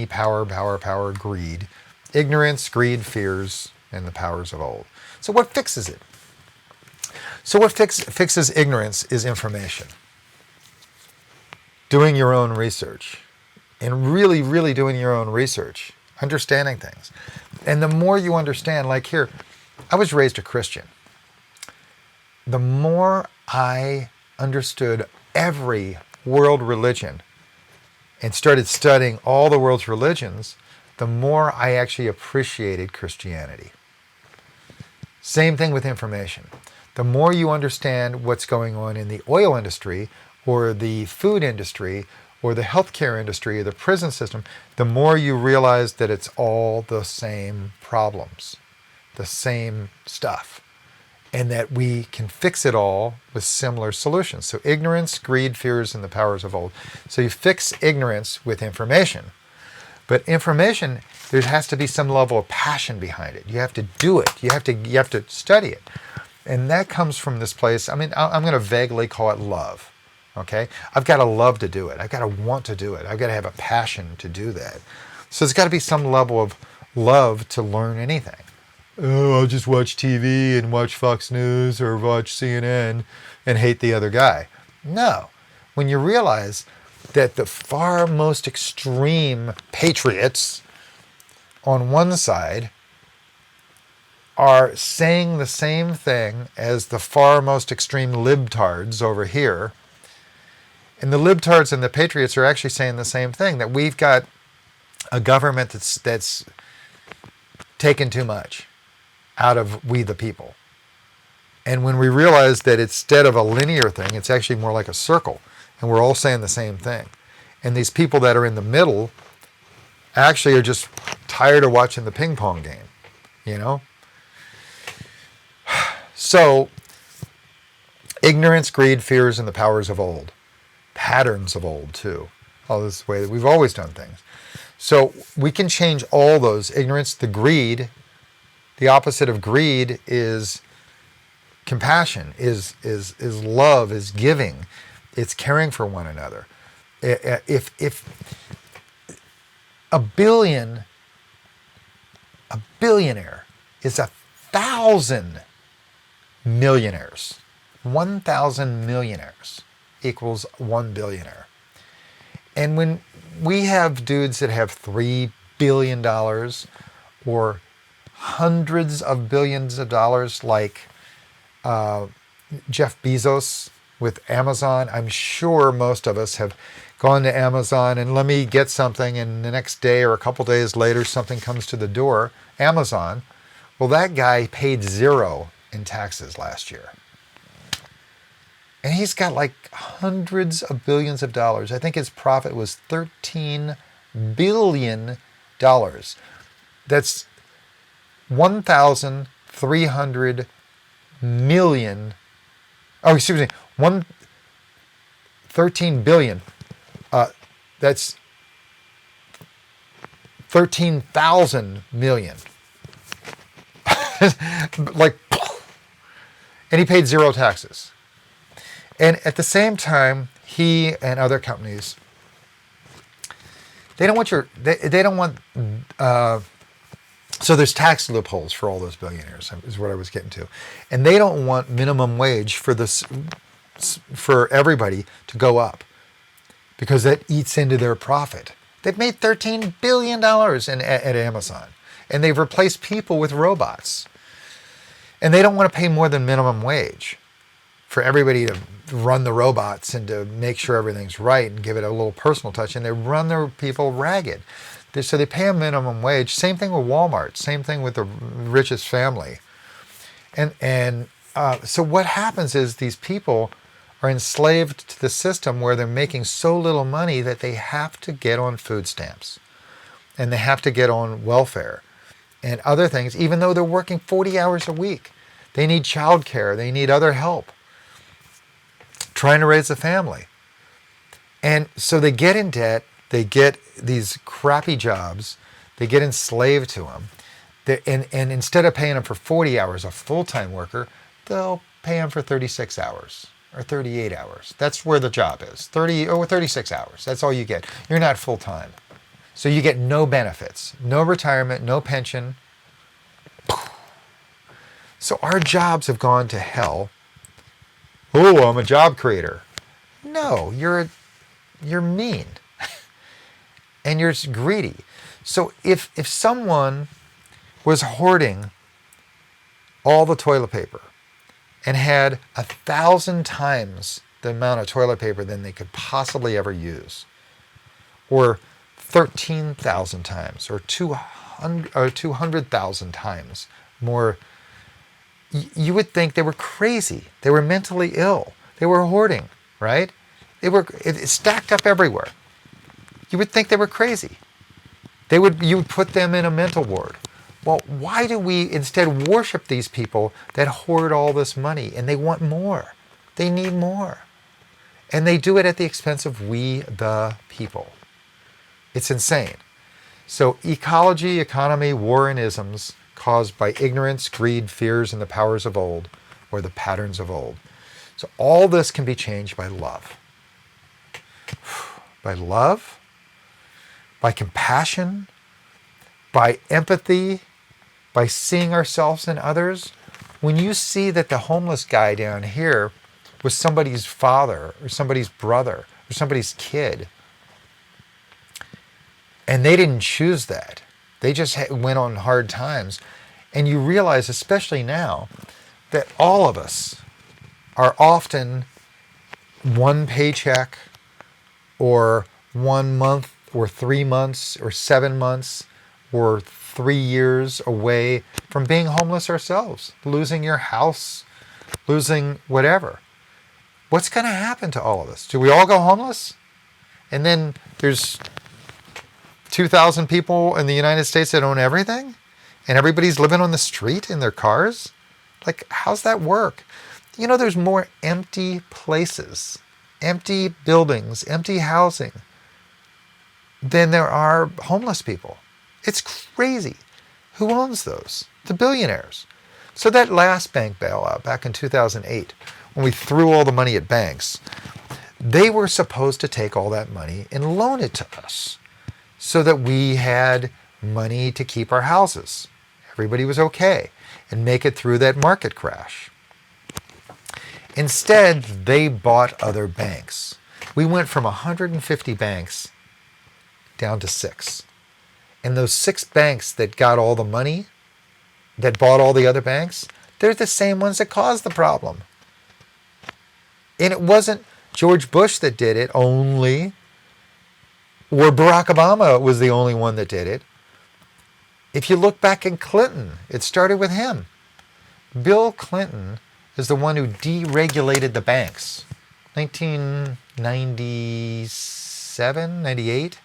power, greed. Ignorance, greed, fears, and the powers of old. So what fixes it? So what fixes ignorance is information. Doing your own research. And really, really doing your own research. Understanding things. And the more you understand, like here, I was raised a Christian. The more I understood every world religion and started studying all the world's religions, the more I actually appreciated Christianity. Same thing with information. The more you understand what's going on in the oil industry or the food industry or the healthcare industry or the prison system, the more you realize that it's all the same problems, the same stuff, and that we can fix it all with similar solutions. So ignorance, greed, fears, and the powers of old. So you fix ignorance with information. But information, there has to be some level of passion behind it. You have to do it. You have to study it. And that comes from this place, I mean, I'm going to vaguely call it love. Okay? I've got to love to do it. I've got to want to do it. I've got to have a passion to do that. So there's got to be some level of love to learn anything. Oh, I'll just watch TV and watch Fox News or watch CNN and hate the other guy. No. When you realize that the far most extreme patriots on one side are saying the same thing as the far most extreme libtards over here, and the libtards and the patriots are actually saying the same thing, that we've got a government that's taken too much out of we the people. And when we realize that instead of a linear thing, it's actually more like a circle, and we're all saying the same thing. And these people that are in the middle actually are just tired of watching the ping pong game, So, ignorance, greed, fears, and the powers of old. Patterns of old, too. Oh, this is the way that we've always done things. So we can change all those. Ignorance, the greed, the opposite of greed is compassion, is love, is giving, it's caring for one another. If a billionaire is 1,000 millionaires. 1,000 millionaires equals 1 billionaire. And when we have dudes that have $3 billion or hundreds of billions of dollars like Jeff Bezos with Amazon, I'm sure most of us have gone to Amazon and let me get something, and the next day or a couple days later something comes to the door. Amazon. Well, that guy paid $0 in taxes last year. And he's got like hundreds of billions of dollars. I think his profit was $13 billion. That's 1,300 million. Oh, excuse me. 13 billion. That's 13,000 million. Like, and he paid $0 taxes. And at the same time, he and other companies, they don't want so there's tax loopholes for all those billionaires, is what I was getting to. And they don't want minimum wage for everybody to go up because that eats into their profit. They've made $13 billion at Amazon, and they've replaced people with robots. And they don't want to pay more than minimum wage for everybody to run the robots and to make sure everything's right and give it a little personal touch. And they run their people ragged. So they pay a minimum wage. Same thing with Walmart. Same thing with the richest family. And so what happens is these people are enslaved to the system where they're making so little money that they have to get on food stamps. And they have to get on welfare and other things, even though they're working 40 hours a week. They need childcare. They need other help trying to raise a family. And so they get in debt. They get these crappy jobs. They get enslaved to them. And instead of paying them for 40 hours, a full-time worker, they'll pay them for 36 hours or 38 hours. That's where the job is, 36 hours. That's all you get. You're not full-time. So you get no benefits, no retirement, no pension. So our jobs have gone to hell. Oh, I'm a job creator. No, you're mean. And you're greedy. So if someone was hoarding all the toilet paper and had 1,000 times the amount of toilet paper than they could possibly ever use, or 13,000 times, or 200,000 times more, you would think they were crazy. They were mentally ill. They were hoarding, right? It stacked up everywhere. You would think they were crazy. You would put them in a mental ward. Well, why do we instead worship these people that hoard all this money and they want more? They need more. And they do it at the expense of we, the people. It's insane. So ecology, economy, war, and isms caused by ignorance, greed, fears, and the powers of old, or the patterns of old. So all this can be changed by love. By love, by compassion, by empathy, by seeing ourselves in others. When you see that the homeless guy down here was somebody's father or somebody's brother or somebody's kid, and they didn't choose that, they just went on hard times, and you realize, especially now, that all of us are often one paycheck or 1 month or 3 months or 7 months or 3 years away from being homeless ourselves, losing your house, losing whatever. What's going to happen to all of us? Do we all go homeless? And then there's 2,000 people in the United States that own everything? And everybody's living on the street in their cars? Like, how's that work? You know, there's more empty places, empty buildings, empty housing than there are homeless people. It's crazy. Who owns those? The billionaires. So that last bank bailout back in 2008, when we threw all the money at banks, they were supposed to take all that money and loan it to us so that we had money to keep our houses. Everybody was okay, and make it through that market crash. Instead, they bought other banks. We went from 150 banks down to 6. And those 6 banks that got all the money, that bought all the other banks, they're the same ones that caused the problem. And it wasn't George Bush that did it only, or Barack Obama was the only one that did it. If you look back in Clinton, it started with him. Bill Clinton is the one who deregulated the banks. 1997, 98?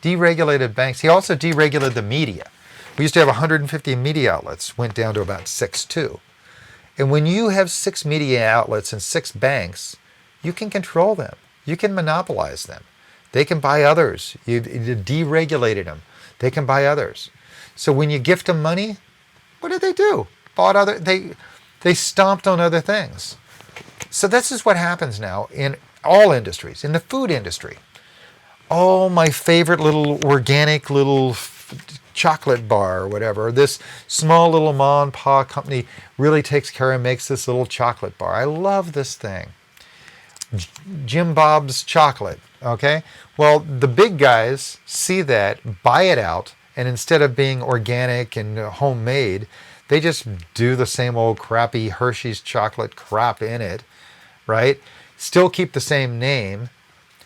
Deregulated banks. He also deregulated the media. We used to have 150 media outlets, went down to about 6 too. And when you have 6 media outlets and 6 banks, you can control them. You can monopolize them. They can buy others. You deregulated them. They can buy others. So when you gift them money, what did they do? They stomped on other things. So this is what happens now in all industries, in the food industry. Oh, my favorite little organic little chocolate bar or whatever. This small little ma and pa company really takes care and makes this little chocolate bar. I love this thing. Jim Bob's chocolate, okay? Well, the big guys see that, buy it out, and instead of being organic and homemade, they just do the same old crappy Hershey's chocolate crap in it, right? Still keep the same name,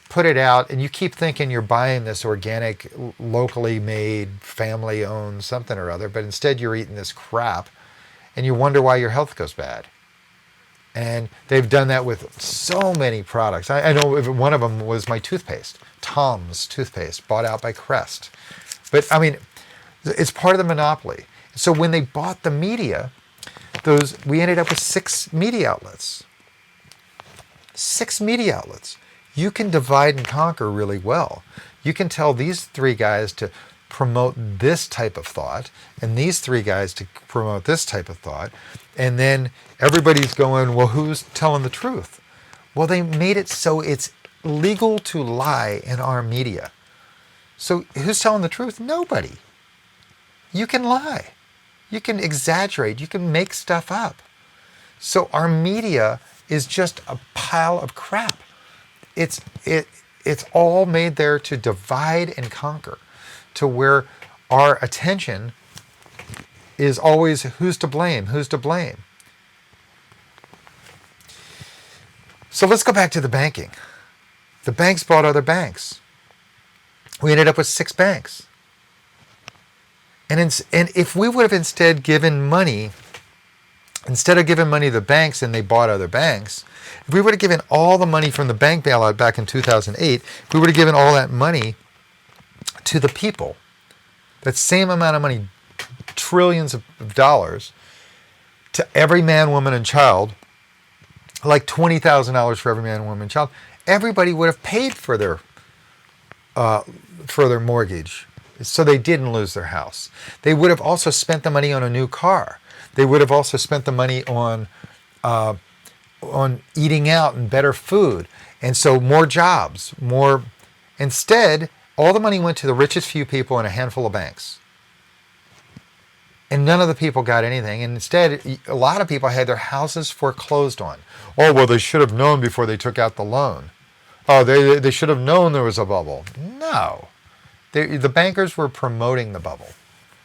put it out, and you keep thinking you're buying this organic, locally made, family-owned something or other, but instead you're eating this crap, and you wonder why your health goes bad. And they've done that with so many products. I know one of them was my toothpaste, Tom's toothpaste, bought out by Crest. But, I mean, it's part of the monopoly. So when they bought the media, we ended up with 6 media outlets. 6 media outlets. You can divide and conquer really well. You can tell these 3 guys to promote this type of thought, and these 3 guys to promote this type of thought, and then everybody's going, well, who's telling the truth? Well, they made it so it's legal to lie in our media. So who's telling the truth? Nobody. You can lie. You can exaggerate. You can make stuff up. So our media is just a pile of crap. It's all made there to divide and conquer, to where our attention is always who's to blame, who's to blame. So let's go back to the banking. The banks bought other banks. We ended up with 6 banks. And if we would have instead given money, instead of giving money to the banks and they bought other banks, if we would have given all the money from the bank bailout back in 2008, if we would have given all that money to the people, that same amount of money, trillions of dollars, to every man, woman, and child, like $20,000 for every man, woman, and child, everybody would have paid for their mortgage, so they didn't lose their house. They would have also spent the money on a new car. They would have also spent the money on eating out and better food, and so more jobs, more. Instead, all the money went to the richest few people and a handful of banks. And none of the people got anything. And instead, a lot of people had their houses foreclosed on. Oh, well, they should have known before they took out the loan. Oh, they should have known there was a bubble. No. The bankers were promoting the bubble.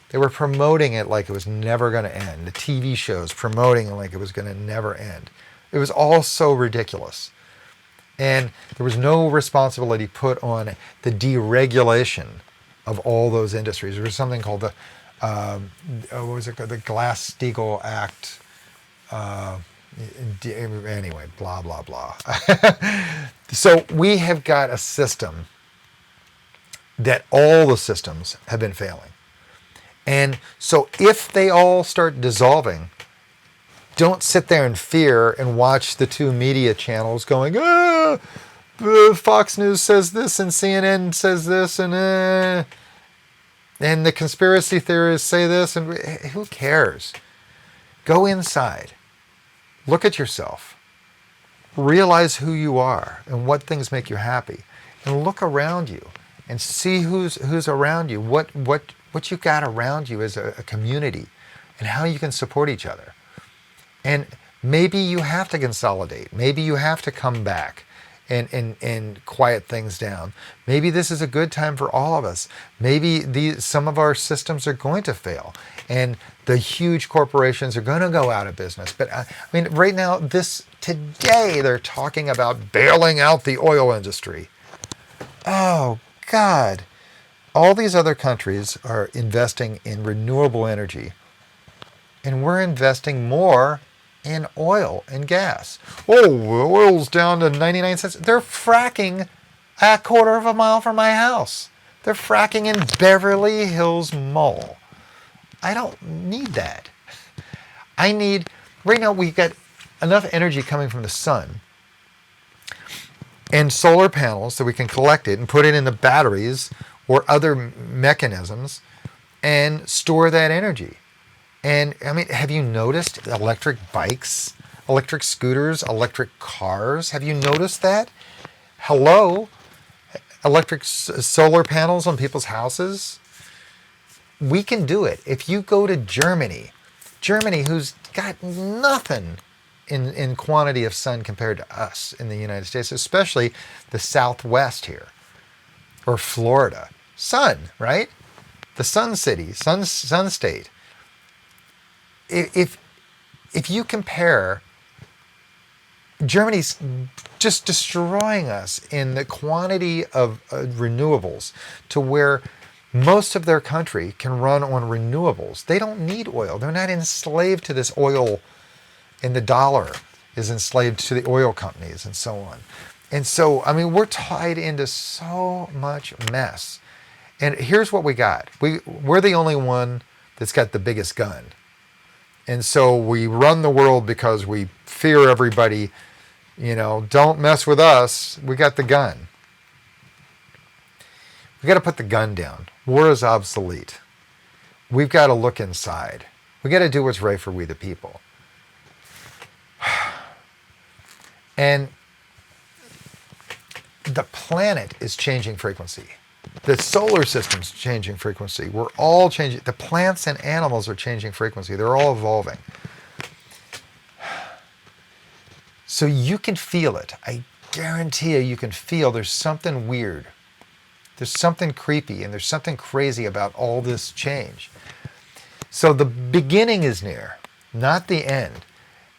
They were promoting it like it was never going to end. The TV shows promoting it like it was going to never end. It was all so ridiculous. And there was no responsibility put on the deregulation of all those industries. There was something called the what was it called? The Glass-Steagall Act. Anyway, blah, blah, blah. So we have got a system that all the systems have been failing. And so if they all start dissolving, don't sit there in fear and watch the 2 media channels going, Fox News says this and CNN says this and the conspiracy theorists say this, and who cares? Go inside. Look at yourself. Realize who you are and what things make you happy. And look around you and see who's around you, what you got around you as a community, and how you can support each other. And maybe you have to consolidate. Maybe you have to come back and quiet things down. Maybe this is a good time for all of us. Maybe some of our systems are going to fail, and the huge corporations are going to go out of business. But I mean, right now, today, they're talking about bailing out the oil industry. Oh, God. All these other countries are investing in renewable energy, and we're investing more in oil and gas. Oh, oil's down to 99 cents. They're fracking a quarter of a mile from my house. They're fracking in Beverly Hills Mall. I don't need that. Right now we've got enough energy coming from the sun and solar panels so we can collect it and put it in the batteries or other mechanisms and store that energy. And I mean, have you noticed electric bikes, electric scooters, electric cars? Have you noticed that? Hello? Electric solar panels on people's houses? We can do it. If you go to Germany, who's got nothing in quantity of sun compared to us in the United States, especially the Southwest here, or Florida. Sun, right? The sun city, sun state. If you compare, Germany's just destroying us in the quantity of renewables to where most of their country can run on renewables. They don't need oil. They're not enslaved to this oil, and the dollar is enslaved to the oil companies and so on. And so, I mean, we're tied into so much mess. And here's what we got. We're the only one that's got the biggest gun. And so we run the world because we fear everybody, don't mess with us. We got the gun. We got to put the gun down. War is obsolete. We've got to look inside. We got to do what's right for we the people. And the planet is changing frequency. The solar system's changing frequency. We're all changing. The plants and animals are changing frequency. They're all evolving. So you can feel it. I guarantee you can feel there's something weird. There's something creepy and there's something crazy about all this change. So the beginning is near, not the end.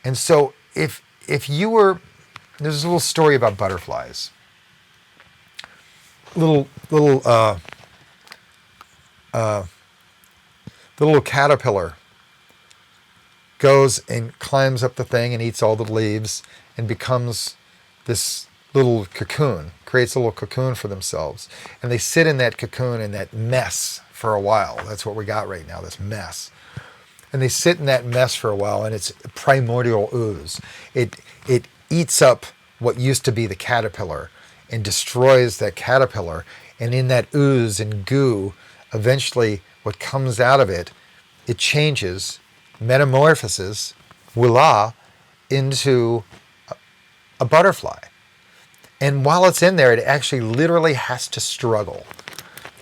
And so if you were, there's a little story about butterflies. The little caterpillar goes and climbs up the thing and eats all the leaves and becomes this little cocoon, creates a little cocoon for themselves. And they sit in that cocoon in that mess for a while. That's what we got right now, this mess. And they sit in that mess for a while, and it's primordial ooze. It eats up what used to be the caterpillar and destroys that caterpillar. And in that ooze and goo, eventually what comes out of it, it changes, metamorphoses, voila, into a butterfly. And while it's in there, it actually literally has to struggle.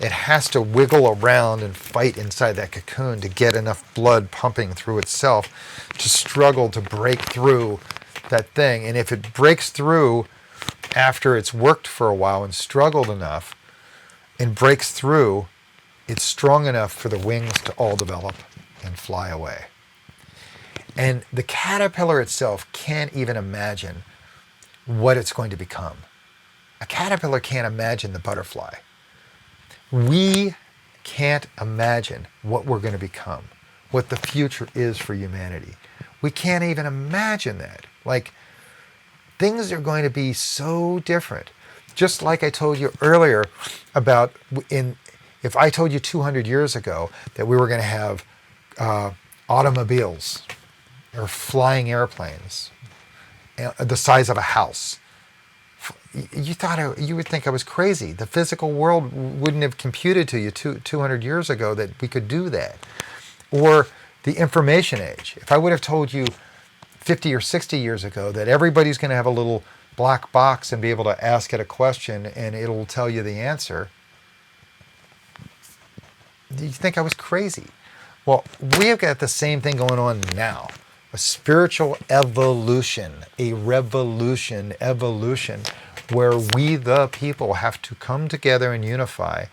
It has to wiggle around and fight inside that cocoon to get enough blood pumping through itself to struggle to break through that thing. And if it breaks through after it's worked for a while and struggled enough and breaks through, it's strong enough for the wings to all develop and fly away. And the caterpillar itself can't even imagine what it's going to become. A caterpillar can't imagine the butterfly. We can't imagine what we're going to become, what the future is for humanity. We can't even imagine that. Like, things are going to be so different. Just like I told you earlier about if I told you 200 years ago that we were going to have automobiles or flying airplanes the size of a house, you would think I was crazy. The physical world wouldn't have computed to you 200 years ago that we could do that. Or the information age. If I would have told you 50 or 60 years ago that everybody's going to have a little black box and be able to ask it a question and it'll tell you the answer, do you think I was crazy? Well, we have got the same thing going on now. A spiritual evolution, a revolution, evolution, where we the people have to come together and unify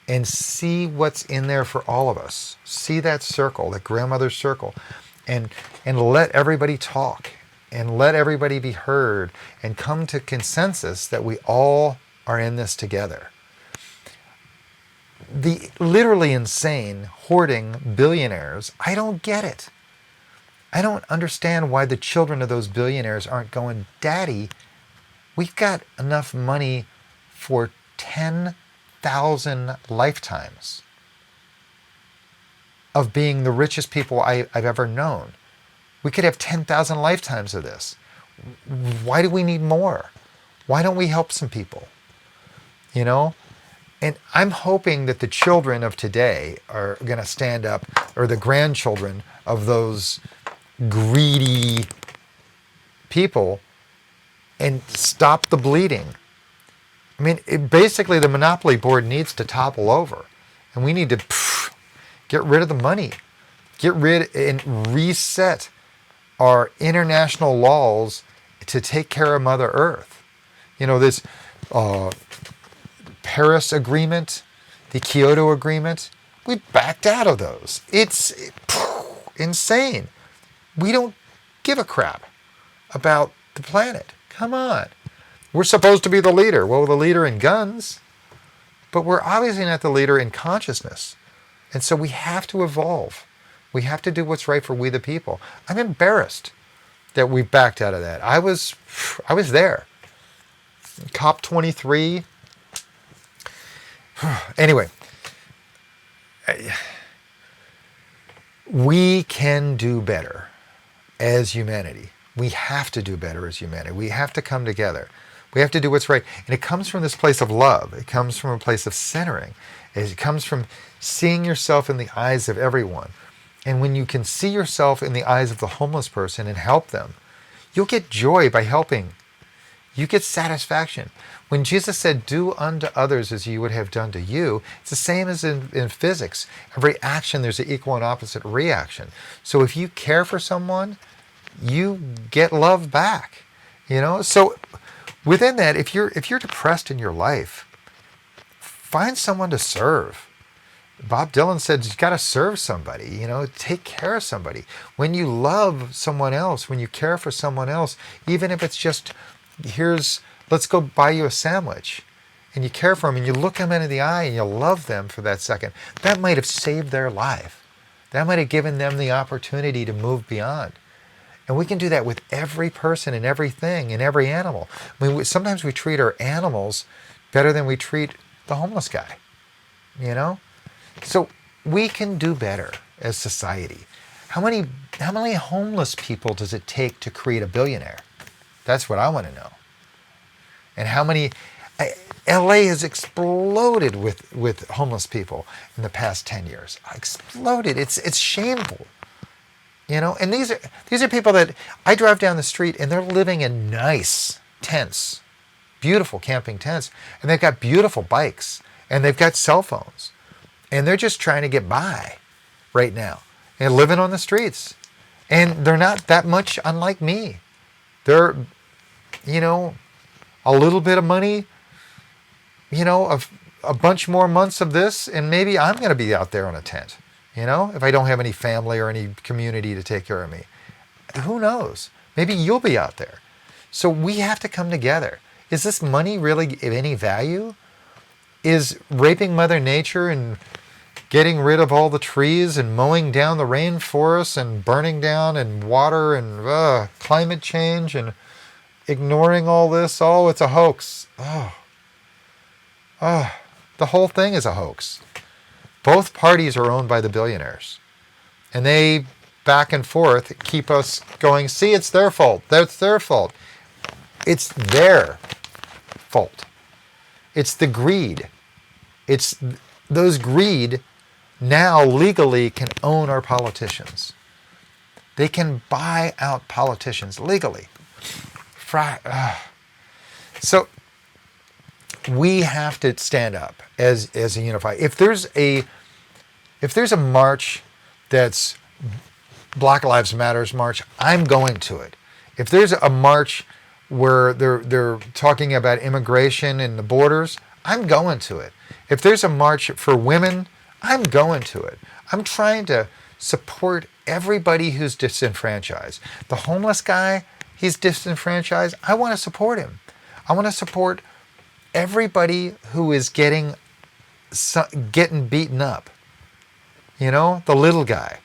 and see what's in there for all of us. See that circle, that grandmother's circle, and let everybody talk and let everybody be heard and come to consensus that we all are in this together. The literally insane, hoarding billionaires, I don't get it. I don't understand why the children of those billionaires aren't going, Daddy, we've got enough money for 10,000 lifetimes of being the richest people I've ever known. We could have 10,000 lifetimes of this. Why do we need more? Why don't we help some people? You know? And I'm hoping that the children of today are going to stand up, or the grandchildren of those greedy people, and stop the bleeding. I mean, basically the monopoly board needs to topple over, and we need to get rid of the money, get rid and reset our international laws to take care of Mother Earth. You know, this Paris Agreement, the Kyoto Agreement, we backed out of those. It's insane. We don't give a crap about the planet. Come on. We're supposed to be the leader. Well, the leader in guns, but we're obviously not the leader in consciousness. And so we have to evolve. We have to do what's right for we the people. I'm embarrassed that we backed out of that. I was there. COP23. Anyway, we can do better as humanity. We have to do better as humanity. We have to come together. We have to do what's right. And it comes from this place of love. It comes from a place of centering. It comes from seeing yourself in the eyes of everyone. And when you can see yourself in the eyes of the homeless person and help them, you'll get joy by helping. You get satisfaction. When Jesus said, do unto others as you would have done to you, it's the same as in physics. Every action, there's an equal and opposite reaction. So if you care for someone, you get love back. You know? So within that, if you're depressed in your life, find someone to serve. Bob Dylan said, you've got to serve somebody, you know, take care of somebody. When you love someone else, when you care for someone else, even if it's just, let's go buy you a sandwich, and you care for them and you look them into the eye and you love them for that second, that might have saved their life. That might have given them the opportunity to move beyond. And we can do that with every person and everything and every animal. I mean, sometimes we treat our animals better than we treat the homeless guy, you know? So we can do better as society. How many homeless people does it take to create a billionaire? That's what I want to know. And how many... LA has exploded with homeless people in the past 10 years. Exploded. It's shameful. You know, and these are people that I drive down the street and they're living in nice tents, beautiful camping tents, and they've got beautiful bikes and they've got cell phones. And they're just trying to get by right now and living on the streets. And they're not that much unlike me. They're, you know, a little bit of money, you know, a bunch more months of this, and maybe I'm going to be out there on a tent, you know, if I don't have any family or any community to take care of me. Who knows? Maybe you'll be out there. So we have to come together. Is this money really of any value? Is raping Mother Nature and getting rid of all the trees and mowing down the rainforests and burning down and water and climate change and ignoring all this, oh, it's a hoax. The whole thing is a hoax. Both parties are owned by the billionaires. And they, back and forth, keep us going, see, it's their fault. That's their fault. It's their fault. It's the greed. It's those greed now legally can own our politicians. They can buy out politicians legally. So we have to stand up as a unified. If there's a march that's Black Lives Matters march, I'm going to it. If there's a march where they're talking about immigration and the borders, I'm going to it. If there's a march for women, I'm going to it. I'm trying to support everybody who's disenfranchised. The homeless guy, he's disenfranchised. I want to support him. I want to support everybody who is getting beaten up. You know, the little guy.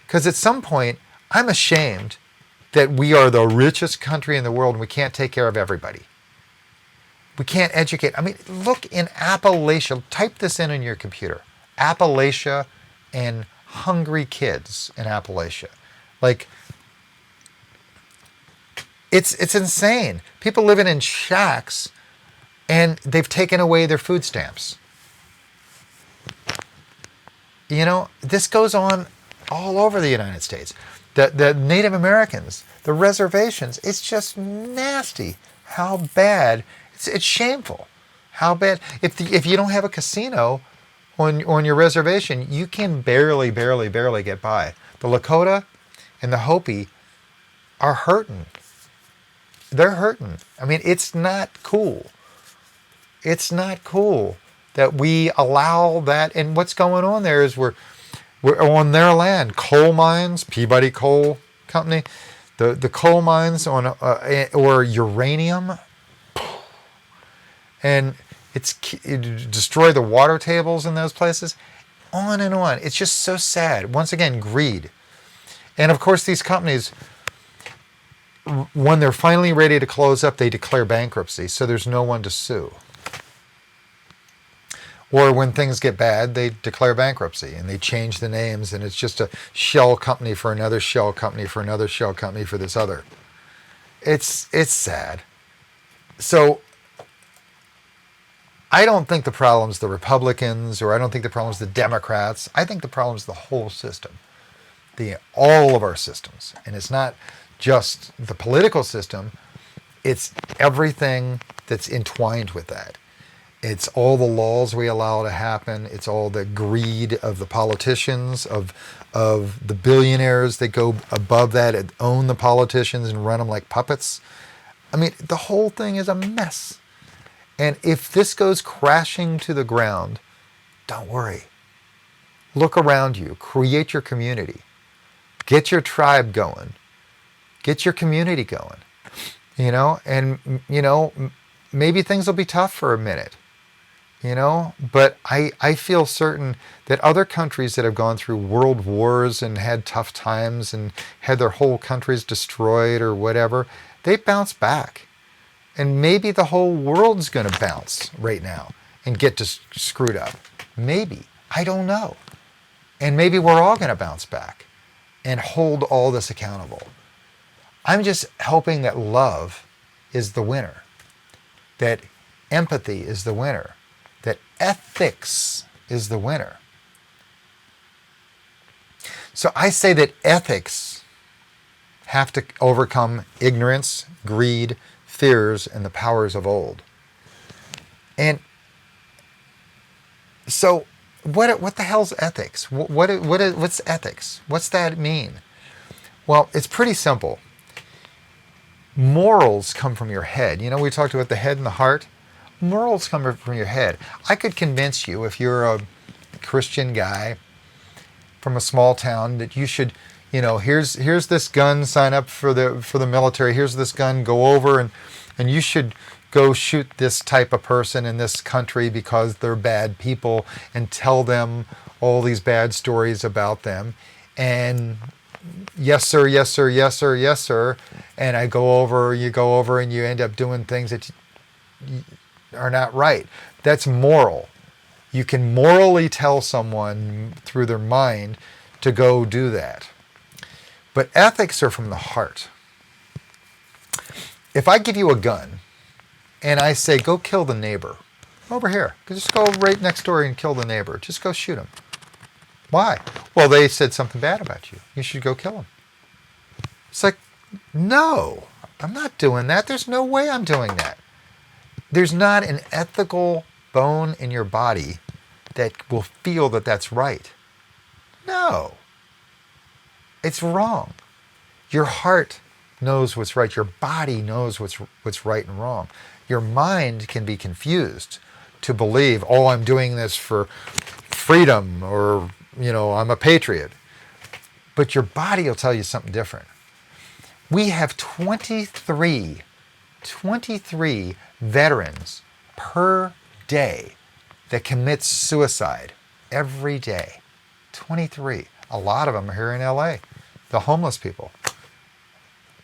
Because at some point, I'm ashamed that we are the richest country in the world and we can't take care of everybody. We can't educate. I mean, look in Appalachia. Type this in on your computer. Appalachia and hungry kids in Appalachia. Like, it's insane. People living in shacks and they've taken away their food stamps. You know, this goes on all over the United States. The Native Americans, the reservations, it's just nasty how bad. It's shameful how bad. If you don't have a casino on your reservation, you can barely get by. The Lakota and the Hopi are hurting. They're hurting. I mean, it's not cool. It's not cool that we allow that. And what's going on there is we're on their land. Coal mines, Peabody Coal Company, the coal mines on or uranium, and it destroy the water tables in those places. On and on. It's just so sad. Once again, greed. And of course, these companies, when they're finally ready to close up, they declare bankruptcy, so there's no one to sue. Or when things get bad, they declare bankruptcy and they change the names, and it's just a shell company for another shell company for another shell company for this other. It's sad. So I don't think the problem's the Republicans, or I don't think the problem's the Democrats. I think the problem's the whole system, all of our systems. And it's not just the political system, it's everything that's entwined with that. It's all the laws we allow to happen. It's all the greed of the politicians, of the billionaires that go above that and own the politicians and run them like puppets. I mean, the whole thing is a mess. And if this goes crashing to the ground, don't worry. Look around you. Create your community. Get your tribe going. Get your community going. You know, and, you know, maybe things will be tough for a minute. You know, but I feel certain that other countries that have gone through world wars and had tough times and had their whole countries destroyed or whatever, they bounce back. And maybe the whole world's going to bounce right now and get screwed up. Maybe. I don't know. And maybe we're all going to bounce back and hold all this accountable. I'm just hoping that love is the winner, that empathy is the winner, that ethics is the winner. So I say that ethics have to overcome ignorance, greed, fears, and the powers of old. And so what the hell's ethics? What's ethics? What's that mean? Well, it's pretty simple. Morals come from your head. You know, we talked about the head and the heart. Morals come from your head. I could convince you, if you're a Christian guy from a small town, that you should, you know, here's this gun, sign up for the military. Here's this gun, go over and you should go shoot this type of person in this country because they're bad people, and tell them all these bad stories about them. And yes, sir, yes, sir, yes, sir, yes, sir. And you go over and you end up doing things that are not right. That's moral. You can morally tell someone through their mind to go do that. But ethics are from the heart. If I give you a gun and I say, go kill the neighbor over here. Just go right next door and kill the neighbor. Just go shoot him. Why? Well, they said something bad about you. You should go kill him. It's like, no, I'm not doing that. There's no way I'm doing that. There's not an ethical bone in your body that will feel that that's right. No. It's wrong. Your heart knows what's right. Your body knows what's right and wrong. Your mind can be confused to believe, oh, I'm doing this for freedom, or, I'm a patriot. But your body will tell you something different. We have 23 veterans per day that commit suicide every day. 23. A lot of them are here in LA. The homeless people.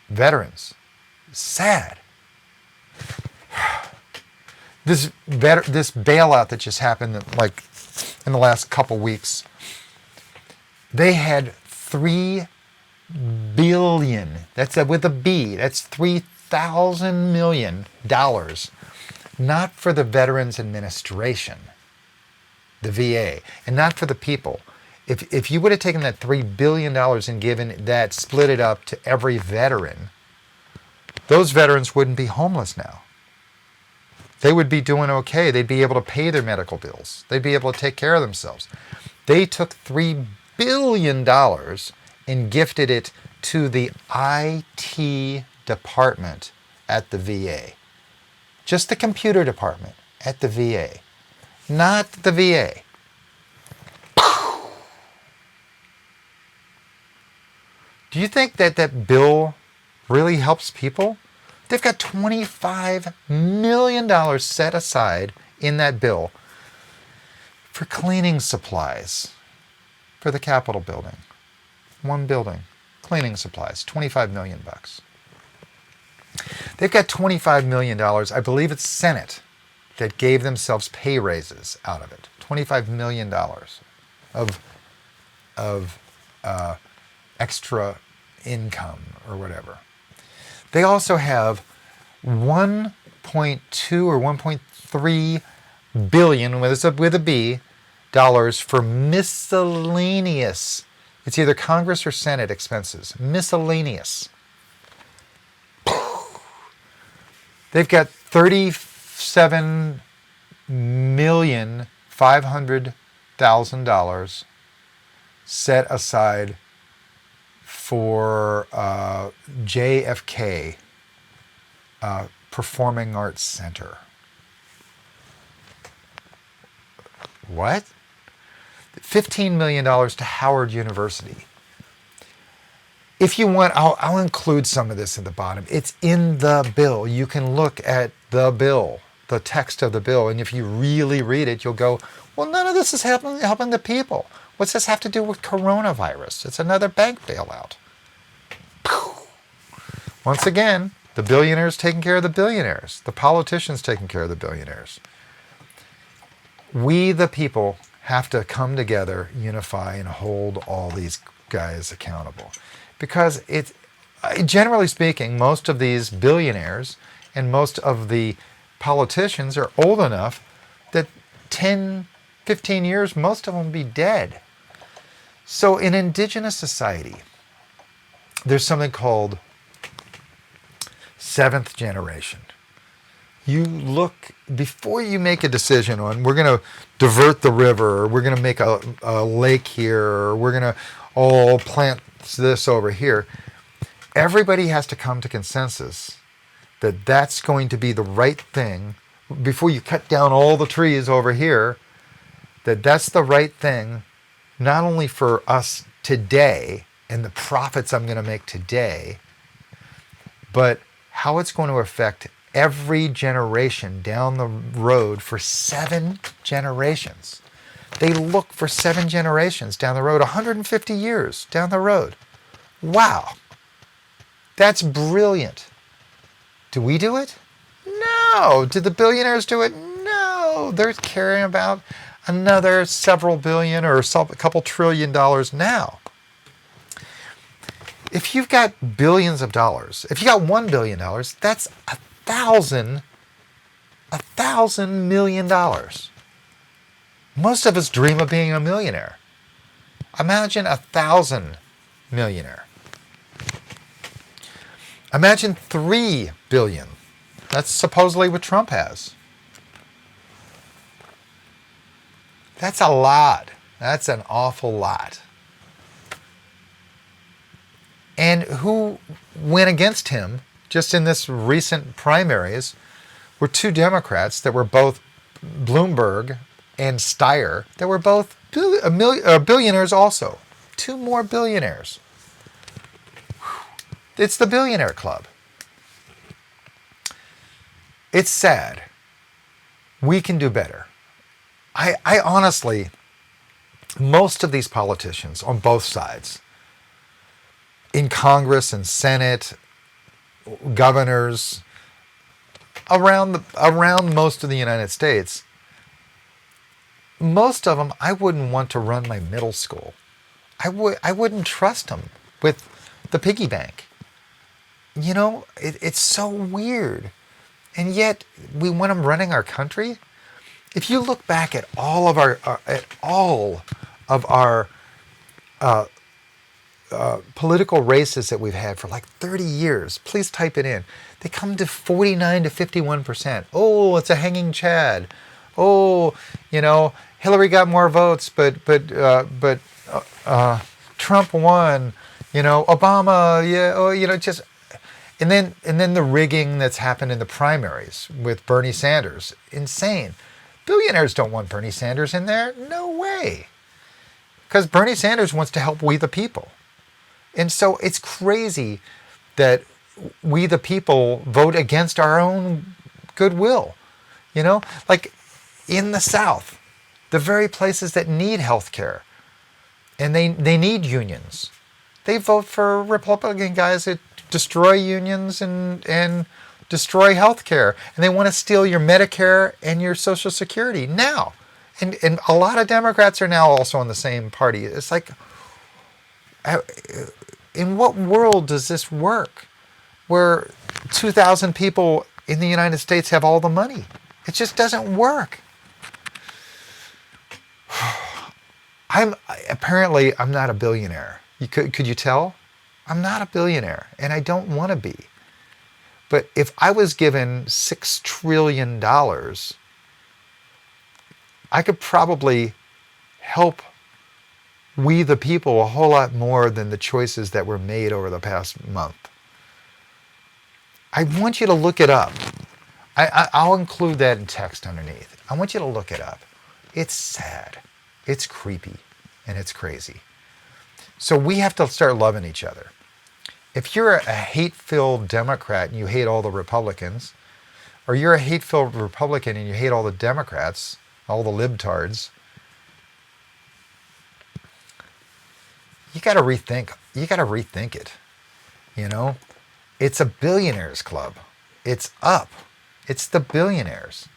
Veterans. Sad. This bailout that just happened in the last couple weeks, they had $3 billion. That's with a B. That's $3,000 million. Not for the Veterans Administration, the VA, and not for the people. If you would have taken that $3 billion and given that, split it up to every veteran, those veterans wouldn't be homeless now. They would be doing okay. They'd be able to pay their medical bills. They'd be able to take care of themselves. They took $3 billion and gifted it to the IT department at the VA. Just the computer department at the VA. Not the VA. Do you think that bill really helps people? They've got $25 million set aside in that bill for cleaning supplies for the Capitol building. One building. Cleaning supplies. $25 million. They've got $25 million. I believe it's Senate that gave themselves pay raises out of it. $25 million of extra income or whatever. They also have 1.2 or 1.3 billion with a B dollars for miscellaneous. It's either Congress or Senate expenses. Miscellaneous. They've got $37,500,000 set aside for JFK Performing Arts Center. What? $15 million to Howard University. If you want, I'll include some of this at the bottom. It's in the bill. You can look at the bill, the text of the bill, and if you really read it, you'll go, well, none of this is helping the people. What's this have to do with coronavirus? It's another bank bailout. Once again, the billionaires taking care of the billionaires. The politicians taking care of the billionaires. We, the people, have to come together, unify, and hold all these guys accountable. Because generally speaking, most of these billionaires and most of the politicians are old enough that 10, 15 years, most of them will be dead. So in indigenous society, there's something called seventh generation. You look, before you make a decision on, we're going to divert the river, or we're going to make a lake here, or we're going to plant this over here, everybody has to come to consensus that that's going to be the right thing before you cut down all the trees over here, that's the right thing, not only for us today and the profits I'm going to make today, but how it's going to affect every generation down the road for 7 generations. They look for 7 generations down the road, 150 years down the road. Wow. That's brilliant. Do we do it? No. Did the billionaires do it? No. They're caring about another several billion or a couple trillion dollars now. If you've got billions of dollars, if you got $1 billion, that's 1,000 $1,000 million. Most of us dream of being a millionaire. Imagine 1,000 millionaire. Imagine 3 billion. That's supposedly what Trump has. That's a lot. That's an awful lot. And who went against him just in this recent primaries were 2 Democrats that were both Bloomberg and Steyer, that were both billionaires also. 2 more billionaires. It's the billionaire club. It's sad. We can do better. I honestly, most of these politicians on both sides, in Congress and Senate, governors, around most of the United States, most of them I wouldn't want to run my middle school. I wouldn't trust them with the piggy bank. You know, it's so weird. And yet we want them running our country. If you look back at all of our political races that we've had for like 30 years, please type it in. They come to 49 to 51%. Oh, it's a hanging Chad. Oh, you know, Hillary got more votes, but Trump won. You know, Obama, yeah, oh, you know, just. And then the rigging that's happened in the primaries with Bernie Sanders, insane. Billionaires don't want Bernie Sanders in there. No way. Because Bernie Sanders wants to help we the people. And so it's crazy that we the people vote against our own goodwill. You know, like in the South, the very places that need health care and they need unions, they vote for Republican guys that destroy unions and destroy health care. And they want to steal your Medicare and your Social Security now. And a lot of Democrats are now also in the same party. It's like, in what world does this work? Where 2,000 people in the United States have all the money. It just doesn't work. I'm not a billionaire. Could you tell? I'm not a billionaire, and I don't want to be. But if I was given $6 trillion, I could probably help we the people a whole lot more than the choices that were made over the past month. I want you to look it up. I'll include that in text underneath. I want you to look it up. It's sad. It's creepy. And it's crazy. So we have to start loving each other. If you're a hate-filled Democrat and you hate all the Republicans, or you're a hate-filled Republican and you hate all the Democrats, all the libtards, you got to rethink it. You know, it's a billionaires club. It's up. It's the billionaires,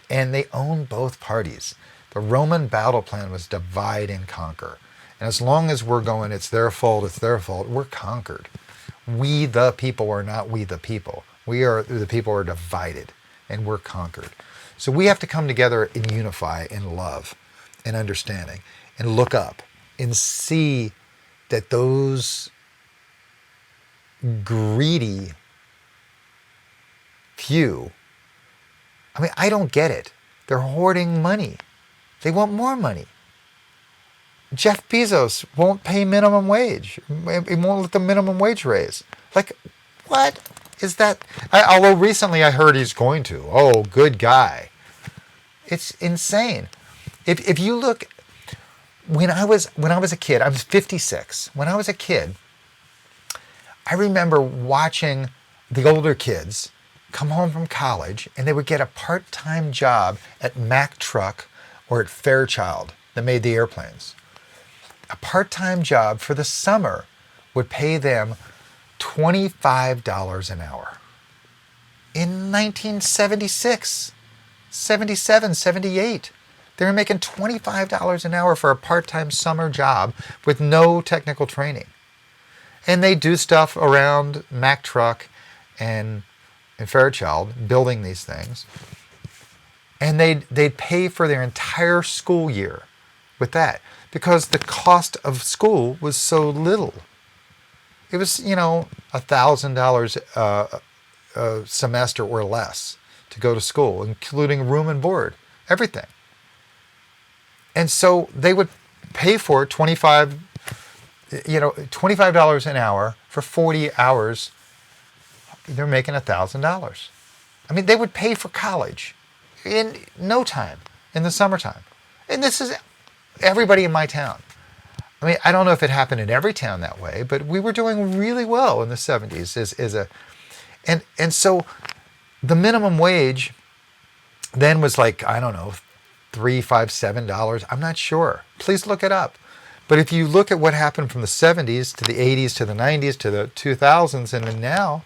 and they own both parties. The Roman battle plan was divide and conquer. And as long as we're going, it's their fault, we're conquered. We the people are not we the people. We are the people are divided, and we're conquered. So we have to come together and unify in love and understanding and look up and see that those greedy few, I mean, I don't get it. They're hoarding money. They want more money. Jeff Bezos won't pay minimum wage. He won't let the minimum wage raise. Like, what is that? Although recently I heard he's going to. Oh, good guy. It's insane. If you look, when I was a kid, I was 56. When I was a kid, I remember watching the older kids come home from college and they would get a part-time job at Mack Truck or at Fairchild that made the airplanes. A part-time job for the summer would pay them $25 an hour. In 1976, 77, 78, they were making $25 an hour for a part-time summer job with no technical training. And they do stuff around Mack Truck and Fairchild, building these things. And they'd pay for their entire school year with that because the cost of school was so little. It was, $1,000 a semester or less to go to school, including room and board, everything. And so they would pay for $25 an hour for 40 hours. They're making $1,000. I mean, they would pay for college in no time in the summertime. And this is everybody in my town. I mean, I don't know if it happened in every town that way, but we were doing really well in the 70s and so the minimum wage then was like, I don't know, $3, $5, $7. I'm not sure. Please look it up. But if you look at what happened from the 70s to the 80s to the 90s to the 2000s and then now,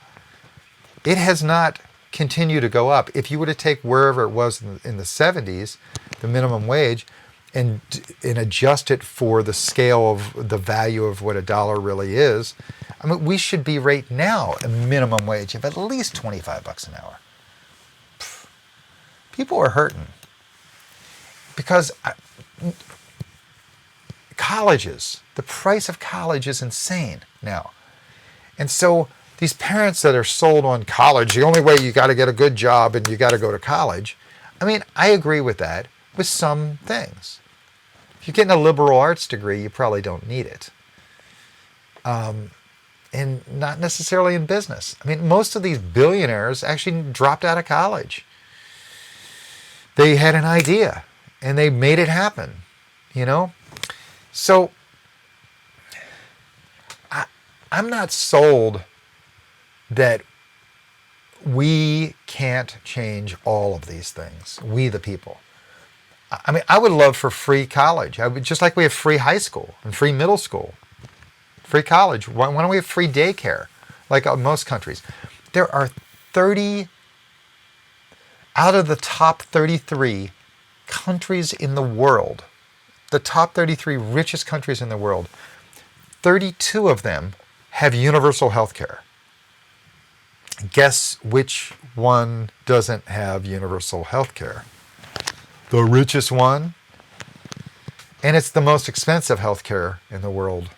it has not continued to go up. If you were to take wherever it was in the 70s, the minimum wage, and adjust it for the scale of the value of what a dollar really is, I mean, we should be right now a minimum wage of at least $25 an hour. People are hurting because colleges, the price of college is insane now. And so these parents that are sold on college, the only way you got to get a good job and you got to go to college, I mean, I agree with that with some things. If you're getting a liberal arts degree, you probably don't need it. And not necessarily in business. I mean, most of these billionaires actually dropped out of college. They had an idea and they made it happen, So I'm not sold that we can't change all of these things, we the people. I mean, I would love for free college. Just like we have free high school and free middle school, free college. Why don't we have free daycare like most countries? There are 30 out of the top 33 countries in the world, the top 33 richest countries in the world, 32 of them have universal health care. Guess which one doesn't have universal health care? The richest one. And it's the most expensive health care in the world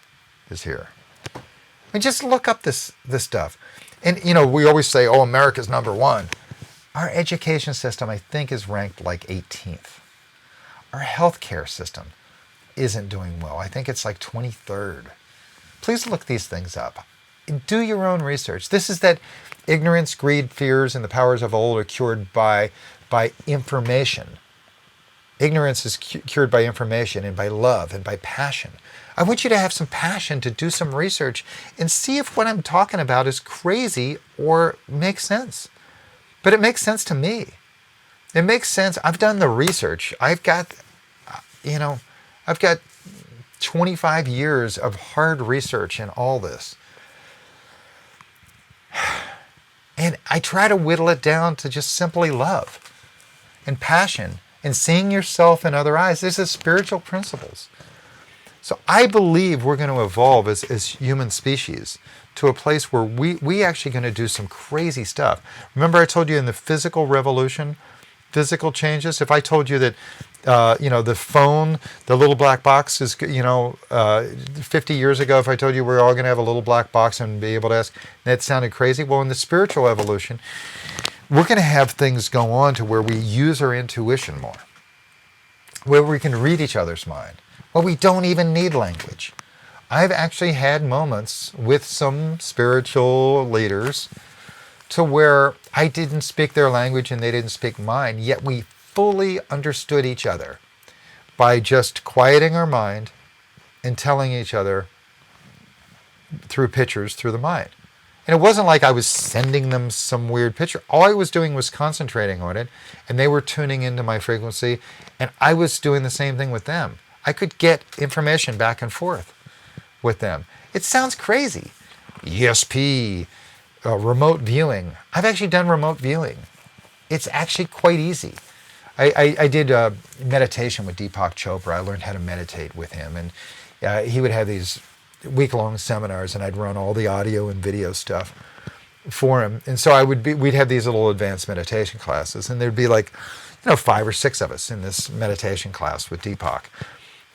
is here. I mean, just look up this stuff. And, we always say, oh, America's number one. Our education system, I think, is ranked like 18th. Our healthcare system isn't doing well. I think it's like 23rd. Please look these things up. Do your own research. This is that ignorance, greed, fears, and the powers of old are cured by information. Ignorance is cured by information and by love and by passion. I want you to have some passion to do some research and see if what I'm talking about is crazy or makes sense. But it makes sense to me. It makes sense. I've done the research. I've got 25 years of hard research in all this. And I try to whittle it down to just simply love and passion and seeing yourself in other eyes. This is spiritual principles. So I believe we're going to evolve as human species to a place where we actually going to do some crazy stuff. Remember I told you in the physical revolution, physical changes? If I told you that, the phone, the little black box is, 50 years ago, if I told you we're all going to have a little black box and be able to ask, that sounded crazy. Well, in the spiritual evolution, we're going to have things go on to where we use our intuition more, where we can read each other's mind. Well, we don't even need language. I've actually had moments with some spiritual leaders to where I didn't speak their language and they didn't speak mine, yet we fully understood each other by just quieting our mind and telling each other through pictures through the mind. And it wasn't like I was sending them some weird picture. All I was doing was concentrating on it, and they were tuning into my frequency, and I was doing the same thing with them. I could get information back and forth with them. It sounds crazy. ESP, remote viewing. I've actually done remote viewing. It's actually quite easy. I did meditation with Deepak Chopra. I learned how to meditate with him, and he would have these week-long seminars, and I'd run all the audio and video stuff for him. And so we'd have these little advanced meditation classes, and there'd be like, 5 or 6 of us in this meditation class with Deepak.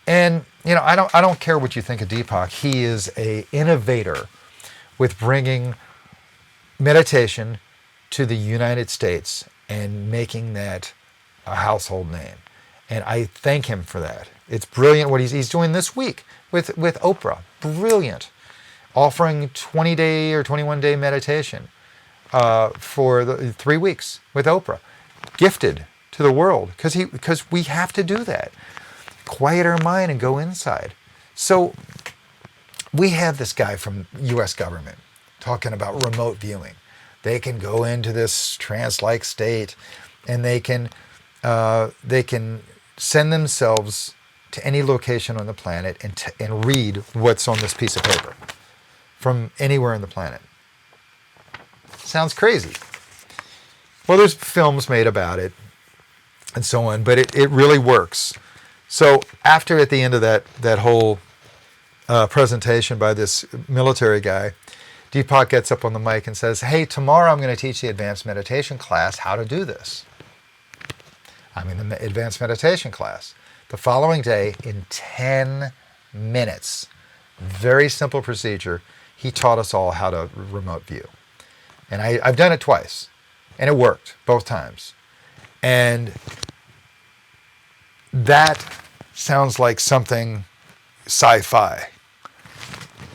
And, I don't care what you think of Deepak. He is an innovator with bringing meditation to the United States and making that a household name. And I thank him for that. It's brilliant what he's doing this week with Oprah. Brilliant. Offering 20-day or 21-day meditation for the 3 weeks with Oprah. Gifted to the world because we have to do that. Quiet our mind and go inside. So we have this guy from U.S. government talking about remote viewing. They can go into this trance-like state, and they can send themselves to any location on the planet and read what's on this piece of paper from anywhere on the planet. Sounds crazy. Well, there's films made about it and so on, but it really works. So at the end of that whole presentation by this military guy, Deepak gets up on the mic and says, hey, tomorrow I'm going to teach the advanced meditation class how to do this. I'm in the advanced meditation class. The following day, in 10 minutes, very simple procedure, he taught us all how to remote view. And I've done it twice, and it worked both times. And that sounds like something sci-fi.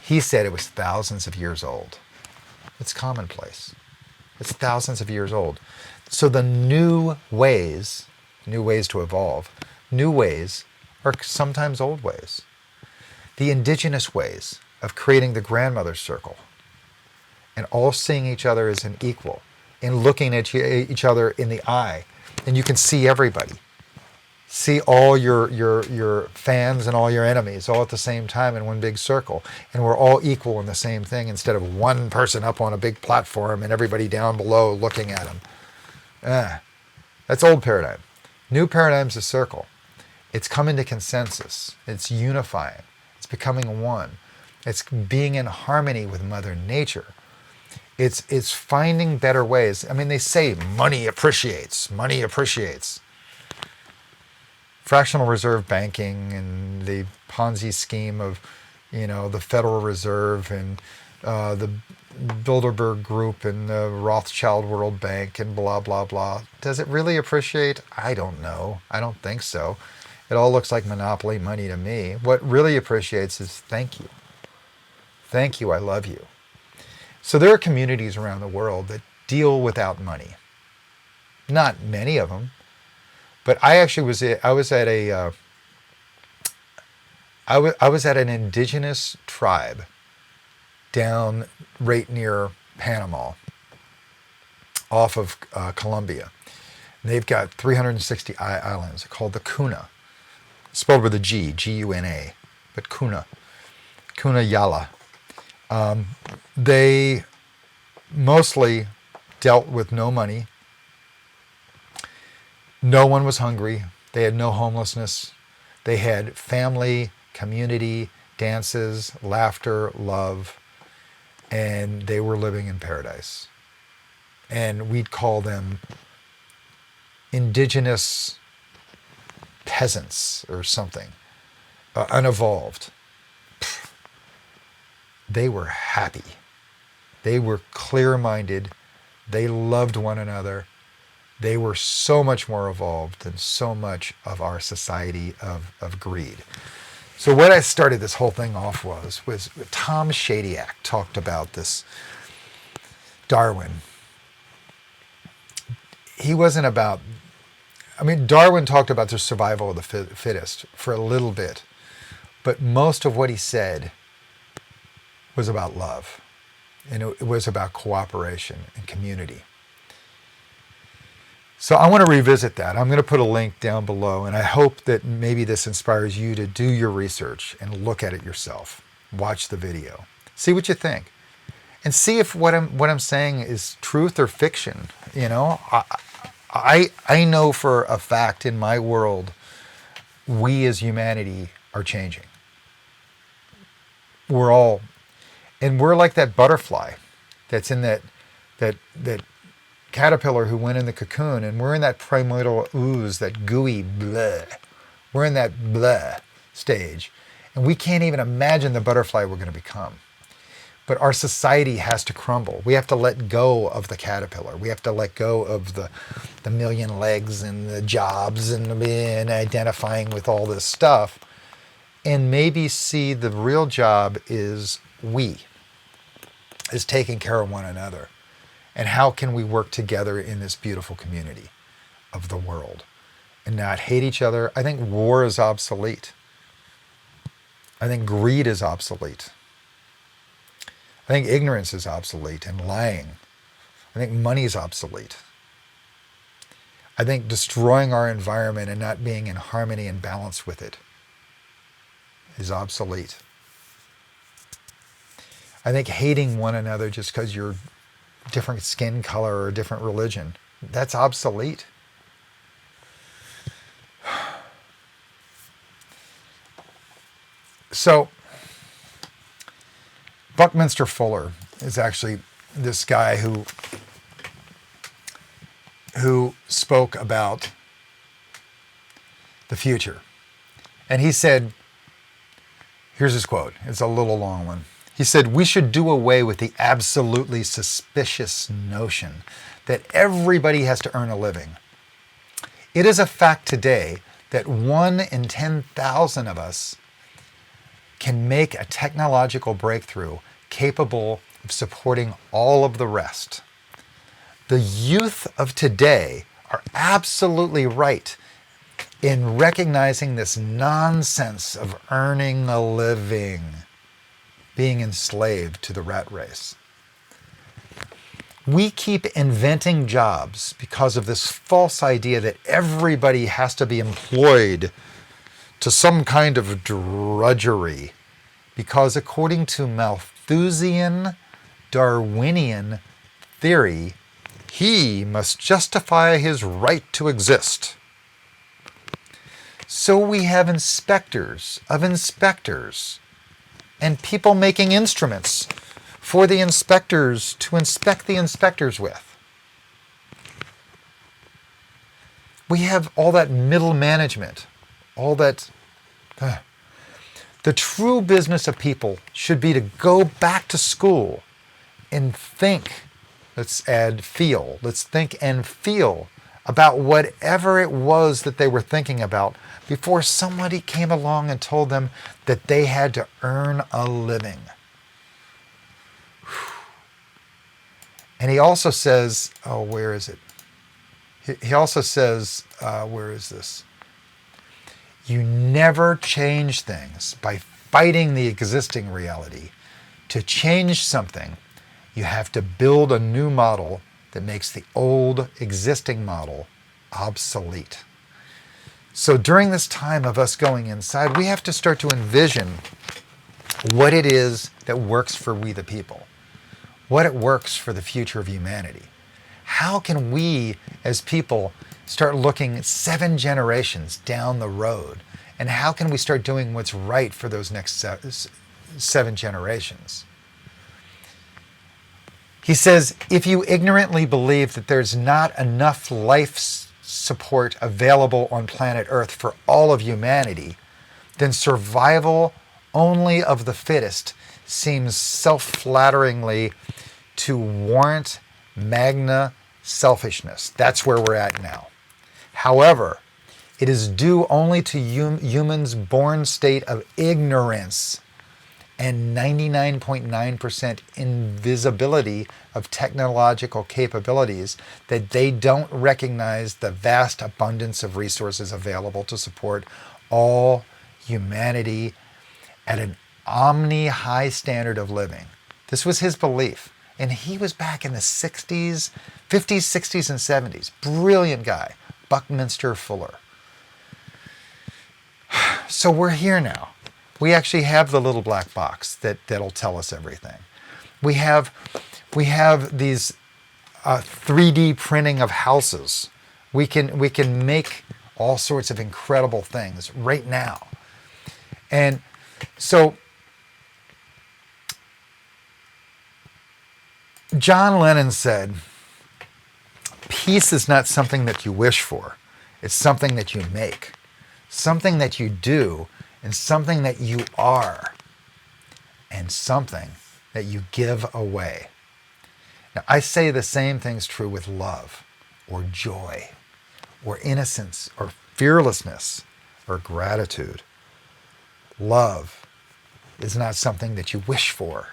He said it was thousands of years old. It's commonplace. It's thousands of years old. So the new ways to evolve, new ways are sometimes old ways. The indigenous ways of creating the grandmother's circle and all seeing each other as an equal and looking at each other in the eye, and you can see everybody. See all your fans and all your enemies all at the same time in one big circle. And we're all equal in the same thing instead of one person up on a big platform and everybody down below looking at them. That's old paradigm. New paradigm's a circle. It's coming to consensus. It's unifying. It's becoming one. It's being in harmony with Mother Nature. It's finding better ways. I mean, they say money appreciates. Money appreciates. Fractional reserve banking and the Ponzi scheme of, the Federal Reserve and the Bilderberg Group and the Rothschild World Bank and blah, blah, blah. Does it really appreciate? I don't know. I don't think so. It all looks like monopoly money to me. What really appreciates is thank you. Thank you, I love you. So there are communities around the world that deal without money. Not many of them. But I was at an indigenous tribe down right near Panama, off of Colombia. And they've got 360 islands called the Kuna, spelled with a G, G-U-N-A, but Kuna Yala. They mostly dealt with no money. No one was hungry. They had no homelessness. They had family, community, dances, laughter, love, and they were living in paradise. And we'd call them indigenous peasants or something, unevolved. They were happy. They were clear-minded. They loved one another. They were so much more evolved than so much of our society of greed. So what I started this whole thing off was Tom Shadyac talked about this Darwin. He wasn't about, Darwin talked about the survival of the fittest for a little bit, but most of what he said was about love, and it was about cooperation and community. So I want to revisit that. I'm going to put a link down below, and I hope that maybe this inspires you to do your research and look at it yourself. Watch the video. See what you think. And see if what I'm saying is truth or fiction. I know for a fact in my world, we as humanity are changing. We're like that butterfly that's in that caterpillar who went in the cocoon, and we're in that primordial ooze, that gooey blah. We're in that blah stage, and we can't even imagine the butterfly we're going to become. But our society has to crumble. We have to let go of the caterpillar. We have to let go of the million legs and the jobs and identifying with all this stuff, and maybe see the real job is taking care of one another. And how can we work together in this beautiful community of the world and not hate each other? I think war is obsolete. I think greed is obsolete. I think ignorance is obsolete and lying. I think money is obsolete. I think destroying our environment and not being in harmony and balance with it is obsolete. I think hating one another just because you're different skin color or different religion, that's obsolete. So, Buckminster Fuller is actually this guy who spoke about the future. And he said, here's his quote, it's a little long one. He said, "We should do away with the absolutely suspicious notion that everybody has to earn a living. It is a fact today that 1 in 10,000 of us can make a technological breakthrough capable of supporting all of the rest. The youth of today are absolutely right in recognizing this nonsense of earning a living, being enslaved to the rat race. We keep inventing jobs because of this false idea that everybody has to be employed to some kind of drudgery, because according to Malthusian Darwinian theory, he must justify his right to exist. So we have inspectors of inspectors and people making instruments for the inspectors to inspect the inspectors with. We have all that middle management, all that. The true business of people should be to go back to school and think, let's add feel, let's think and feel about whatever it was that they were thinking about before somebody came along and told them that they had to earn a living. And he also says, where is it? He also says, where is this? You never change things by fighting the existing reality. To change something, you have to build a new model that makes the old existing model obsolete. So during this time of us going inside, we have to start to envision what it is that works for we the people, what it works for the future of humanity. How can we as people start looking 7 generations down the road, and how can we start doing what's right for those next 7 generations? He says, if you ignorantly believe that there's not enough life support available on planet Earth for all of humanity, then survival only of the fittest seems self-flatteringly to warrant magna selfishness. That's where we're at now. However, it is due only to humans' born state of ignorance and 99.9% invisibility of technological capabilities that they don't recognize the vast abundance of resources available to support all humanity at an omni-high standard of living. This was his belief. And he was back in the 60s, 50s, 60s, and 70s. Brilliant guy, Buckminster Fuller. So we're here now. We actually have the little black box that'll tell us everything. We have these 3D printing of houses. We can make all sorts of incredible things right now. And so John Lennon said, peace is not something that you wish for. It's something that you make, something that you do, and something that you are, and something that you give away. Now, I say the same thing's true with love, or joy, or innocence, or fearlessness, or gratitude. Love is not something that you wish for.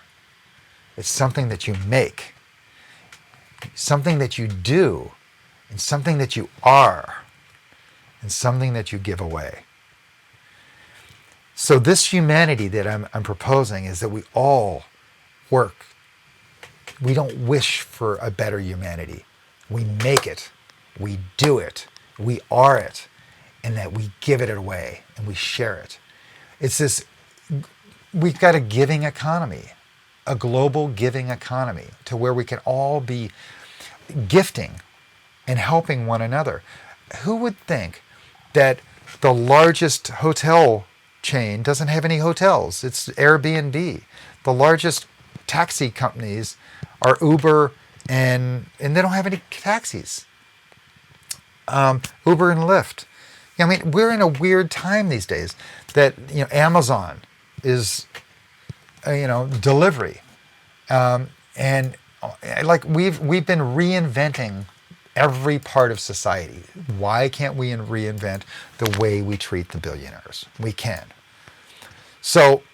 It's something that you make, something that you do, and something that you are, and something that you give away. So this humanity that I'm proposing is that we all work. We don't wish for a better humanity. We make it, we do it, we are it, and that we give it away and we share it. It's this, we've got a giving economy, a global giving economy to where we can all be gifting and helping one another. Who would think that the largest hotel chain doesn't have any hotels? It's Airbnb. The largest taxi companies are Uber and they don't have any taxis. Uber and Lyft. I mean, we're in a weird time these days that, Amazon is, delivery. And like we've been reinventing every part of society. Why can't we reinvent the way we treat the billionaires? We can. So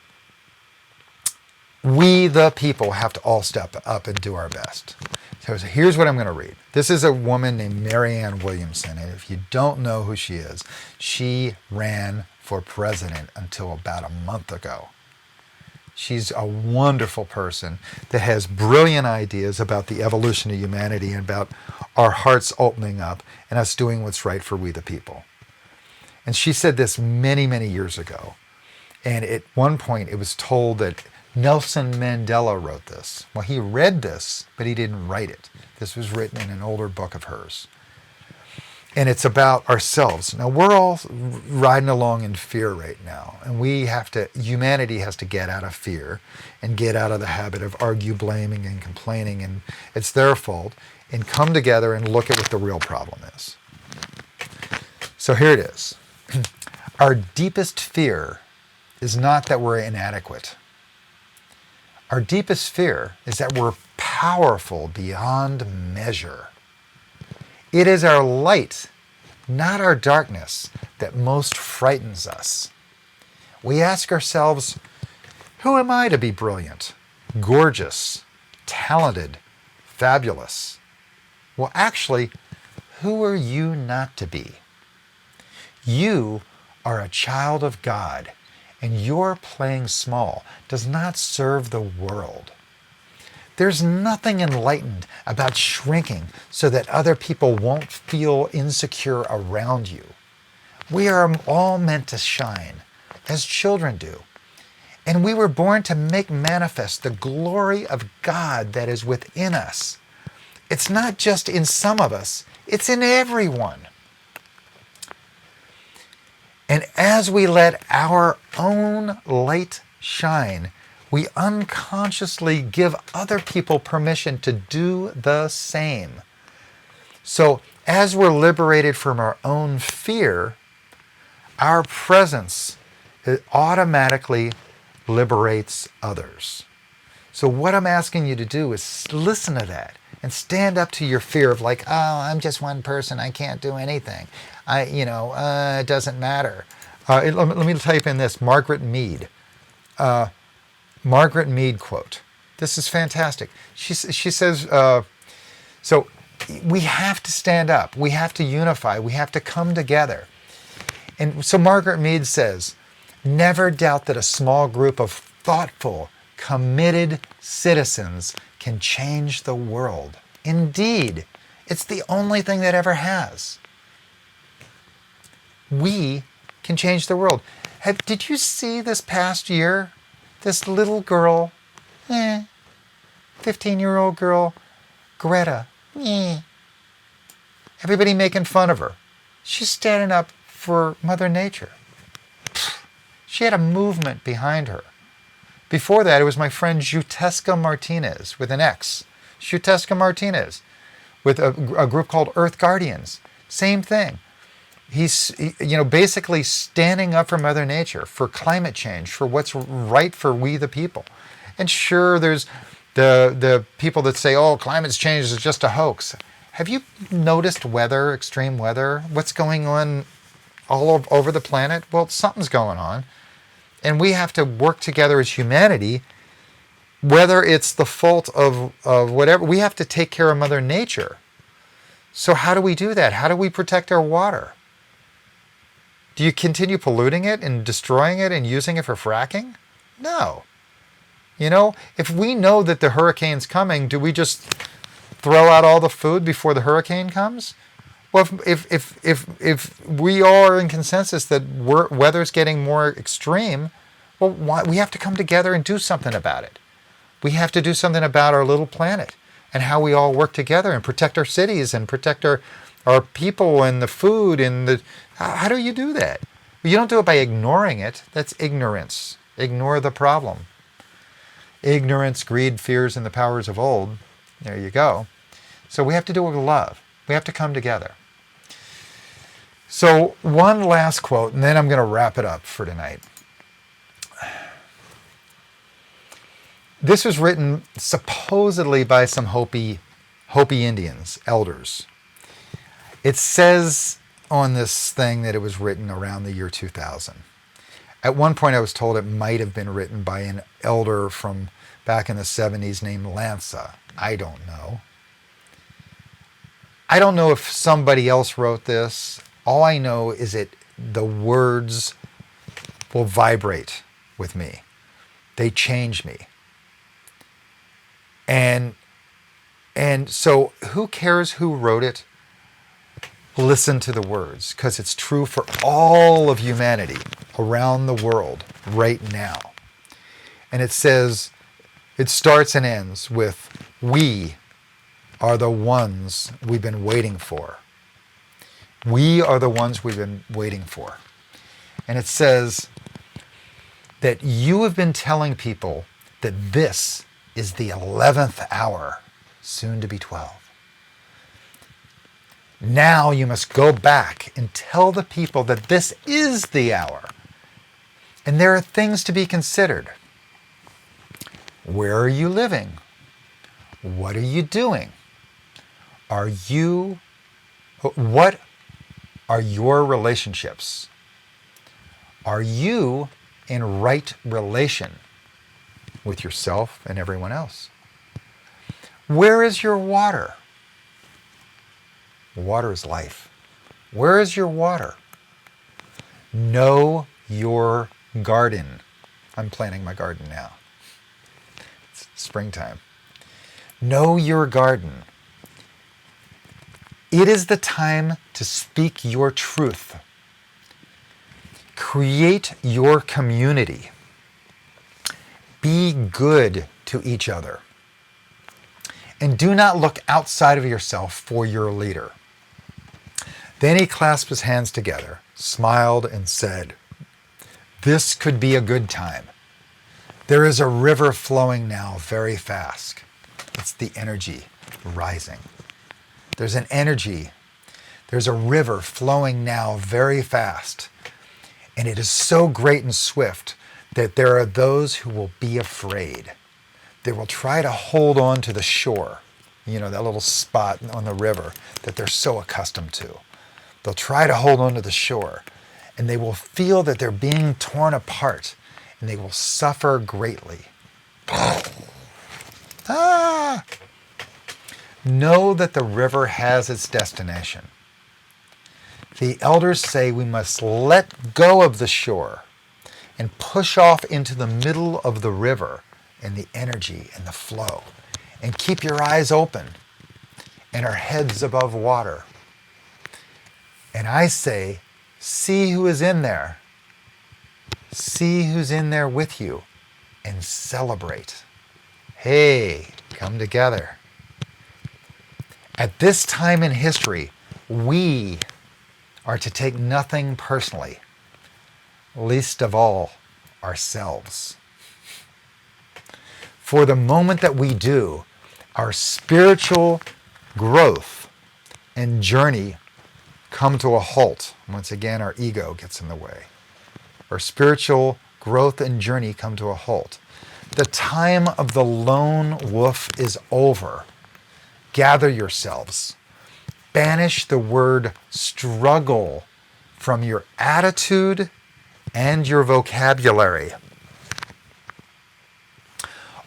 we, the people, have to all step up and do our best. So here's what I'm going to read. This is a woman named Marianne Williamson, and if you don't know who she is, she ran for president until about a month ago. She's a wonderful person that has brilliant ideas about the evolution of humanity and about our hearts opening up and us doing what's right for we the people. And she said this many, many years ago. And at one point it was told that Nelson Mandela wrote this. Well, he read this, but he didn't write it. This was written in an older book of hers. And it's about ourselves. Now, we're all riding along in fear right now. And humanity has to get out of fear and get out of the habit of blaming and complaining, and it's their fault, and come together and look at what the real problem is. So here it is. Our deepest fear is not that we're inadequate. Our deepest fear is that we're powerful beyond measure. It is our light, not our darkness, that most frightens us. We ask ourselves, who am I to be brilliant, gorgeous, talented, fabulous? Well, actually, who are you not to be? You are a child of God, and your playing small does not serve the world. There's nothing enlightened about shrinking so that other people won't feel insecure around you. We are all meant to shine, as children do. And we were born to make manifest the glory of God that is within us. It's not just in some of us, it's in everyone. And as we let our own light shine, we unconsciously give other people permission to do the same. So as we're liberated from our own fear, our presence automatically liberates others. So what I'm asking you to do is listen to that and stand up to your fear of like, oh, I'm just one person, I can't do anything. It doesn't matter. Let me type in this, Margaret Mead. Margaret Mead quote. This is fantastic. She says, so we have to stand up. We have to unify. We have to come together. And so Margaret Mead says, never doubt that a small group of thoughtful, committed citizens can change the world. Indeed, it's the only thing that ever has. We can change the world. Did you see this past year? This little girl, 15-year-old girl, Greta, everybody making fun of her. She's standing up for Mother Nature. She had a movement behind her. Before that, it was my friend Juteska Martinez with an X. Juteska Martinez. with a group called Earth Guardians. Same thing. Basically standing up for Mother Nature, for climate change, for what's right for we the people. And sure, there's the people that say, oh, climate change is just a hoax. Have you noticed weather, extreme weather? What's going on all over the planet? Well, something's going on. And we have to work together as humanity, whether it's the fault of whatever. We have to take care of Mother Nature. So how do we do that? How do we protect our water? Do you continue polluting it and destroying it and using it for fracking? No. If we know that the hurricane's coming, do we just throw out all the food before the hurricane comes? Well, if we are in consensus that weather's getting more extreme, well, we have to come together and do something about it. We have to do something about our little planet and how we all work together and protect our cities and protect our people and the food and the... How do you do that? You don't do it by ignoring it. That's ignorance. Ignore the problem. Ignorance, greed, fears, and the powers of old. There you go. So we have to do it with love. We have to come together. So one last quote, and then I'm going to wrap it up for tonight. This was written supposedly by some Hopi Indians, elders. It says on this thing that it was written around the year 2000. At one point I was told it might have been written by an elder from back in the 70s named Lanza. I don't know. I don't know if somebody else wrote this. All I know is the words will vibrate with me. They change me. And so who cares who wrote it? Listen to the words, because it's true for all of humanity around the world right now. And it says, it starts and ends with, we are the ones we've been waiting for. We are the ones we've been waiting for. And it says that you have been telling people that this is the 11th hour, soon to be 12. Now you must go back and tell the people that this is the hour. And there are things to be considered. Where are you living? What are you doing? What are your relationships? Are you in right relation with yourself and everyone else? Where is your water? Water is life. Where is your water? Know your garden. I'm planting my garden now. It's springtime. Know your garden. It is the time to speak your truth. Create your community. Be good to each other. And do not look outside of yourself for your leader. Then he clasped his hands together, smiled, and said, this could be a good time. There is a river flowing now very fast. It's the energy rising. There's an energy. There's a river flowing now very fast. And it is so great and swift that there are those who will be afraid. They will try to hold on to the shore, that little spot on the river that they're so accustomed to. They'll try to hold on to the shore, and they will feel that they're being torn apart, and they will suffer greatly. Know that the river has its destination. The elders say we must let go of the shore and push off into the middle of the river and the energy and the flow, and keep your eyes open and our heads above water. And I say, see who is in there. See who's in there with you and celebrate. Hey, come together. At this time in history, we are to take nothing personally, least of all ourselves. For the moment that we do, our spiritual growth and journey come to a halt. Once again, our ego gets in the way. Our spiritual growth and journey come to a halt. The time of the lone wolf is over. Gather yourselves. Banish the word struggle from your attitude and your vocabulary.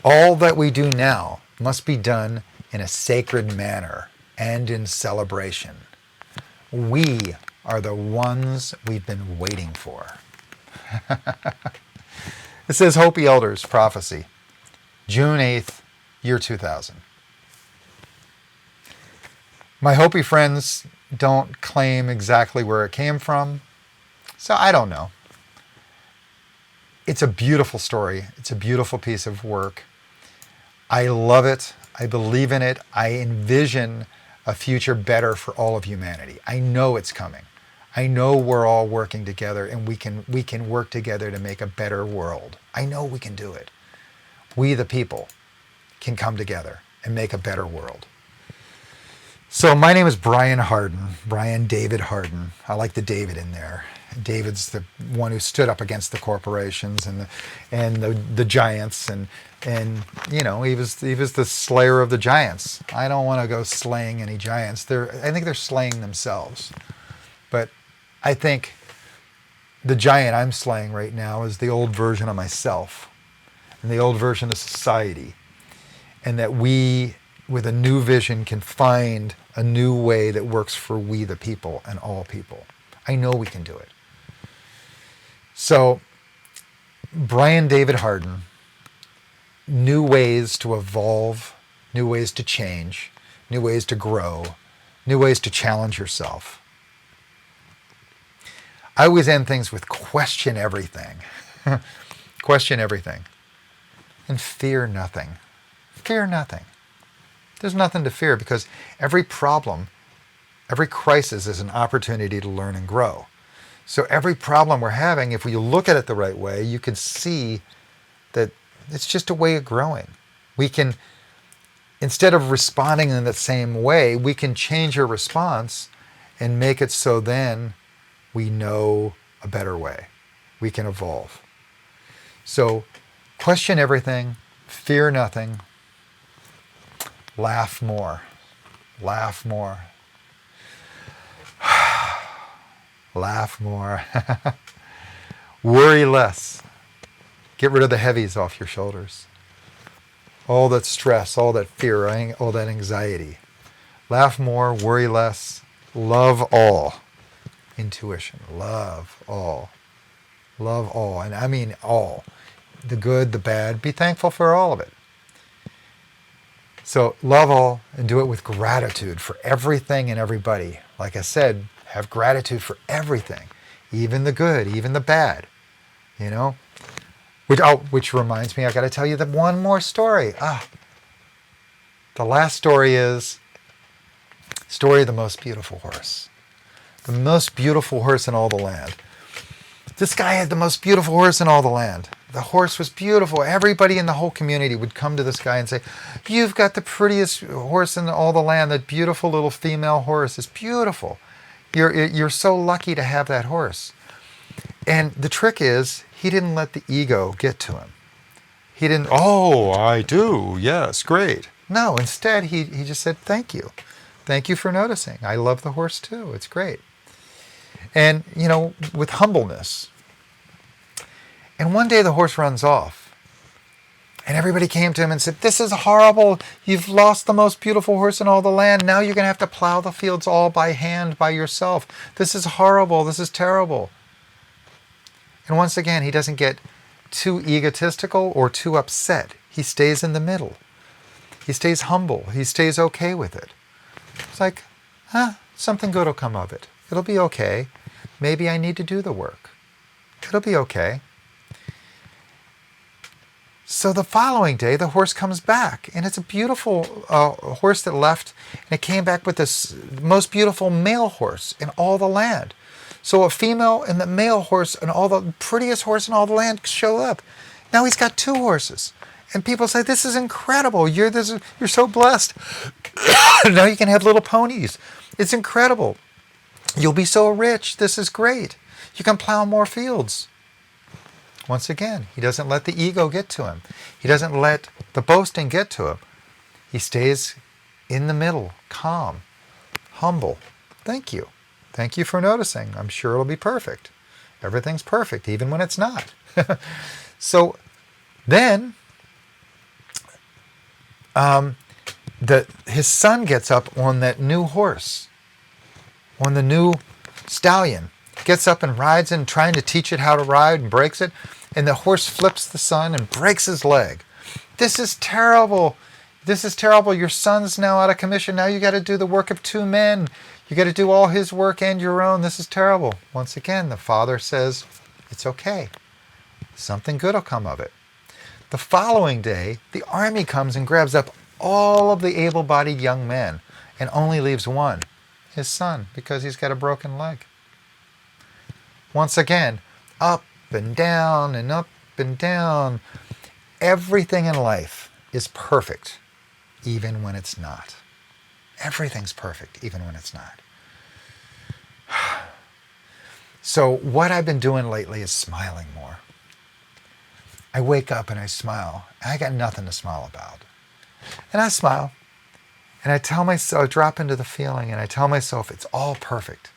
All that we do now must be done in a sacred manner and in celebration. We are the ones we've been waiting for. It says Hopi Elders Prophecy, June 8th, year 2000. My Hopi friends don't claim exactly where it came from, so I don't know. It's a beautiful story. It's a beautiful piece of work. I love it. I believe in it. I envision a future better for all of humanity. I know it's coming. I know we're all working together, and we can work together to make a better world. I know we can do it. We, the people, can come together and make a better world. So my name is Brian Hardin, Brian David Hardin. I like the David in there. David's the one who stood up against the corporations and the giants, and you know, he was the slayer of the giants. I don't want to go slaying any giants. I think they're slaying themselves. But I think the giant I'm slaying right now is the old version of myself and the old version of society, and that we, with a new vision, can find a new way that works for we the people and all people. I know we can do it. So, Brian David Hardin, new ways to evolve, new ways to change, new ways to grow, new ways to challenge yourself. I always end things with question everything. Question everything. And fear nothing. Fear nothing. There's nothing to fear, because every problem, every crisis is an opportunity to learn and grow. So every problem we're having, if we look at it the right way, you can see that it's just a way of growing. We can, instead of responding in the same way, we can change our response and make it so then we know a better way. We can evolve. So question everything, fear nothing, laugh more, laugh more, laugh more, worry less, get rid of the heavies off your shoulders, all that stress, all that fear, all that anxiety. Laugh more, worry less, love all. Intuition, love all, and I mean all, the good, the bad. Be thankful for all of it. So love all and do it with gratitude for everything and everybody. Like I said, have gratitude for everything, even the good, even the bad, you know. Which reminds me, I got to tell you one more story. The last story is story of the most beautiful horse. The most beautiful horse in all the land. This guy had the most beautiful horse in all the land. The horse was beautiful. Everybody in the whole community would come to this guy and say, "You've got the prettiest horse in all the land. That beautiful little female horse is beautiful. You're so lucky to have that horse." And the trick is, he didn't let the ego get to him. He didn't, "Oh, I do. Yes, great." No, instead he just said, "Thank you. Thank you for noticing. I love the horse too. It's great." And, you know, with humbleness. And one day the horse runs off. And everybody came to him and said, "This is horrible. You've lost the most beautiful horse in all the land. Now you're going to have to plow the fields all by hand by yourself. This is horrible. This is terrible." And once again, he doesn't get too egotistical or too upset. He stays in the middle. He stays humble. He stays okay with it. It's like, something good will come of it. It'll be okay. Maybe I need to do the work. It'll be okay. So the following day, the horse comes back, and it's a beautiful horse that left, and it came back with this most beautiful male horse in all the land. So a female and the male horse and all the prettiest horse in all the land show up. Now he's got two horses, and people say, "This is incredible. You're so blessed. Now you can have little ponies. It's incredible. You'll be so rich. This is great. You can plow more fields. Once again, he doesn't let the ego get to him. He doesn't let the boasting get to him. He stays in the middle, calm, humble. Thank you. Thank you for noticing. I'm sure it'll be perfect. Everything's perfect, even when it's not. So then, his son gets up on that new horse, on the new stallion, gets up and rides and trying to teach it how to ride and breaks it, and the horse flips the son and breaks his leg. This is terrible. This is terrible. Your son's now out of commission. Now you got to do the work of two men. You got to do all his work and your own. This is terrible. Once again, the father says, it's okay. Something good will come of it. The following day, the army comes and grabs up all of the able-bodied young men and only leaves one, his son, because he's got a broken leg. Once again, up and down and up and down. Everything in life is perfect, even when it's not. Everything's perfect, even when it's not. So what I've been doing lately is smiling more. I wake up and I smile. I got nothing to smile about. And I smile. And I tell myself, I drop into the feeling and I tell myself it's all perfect.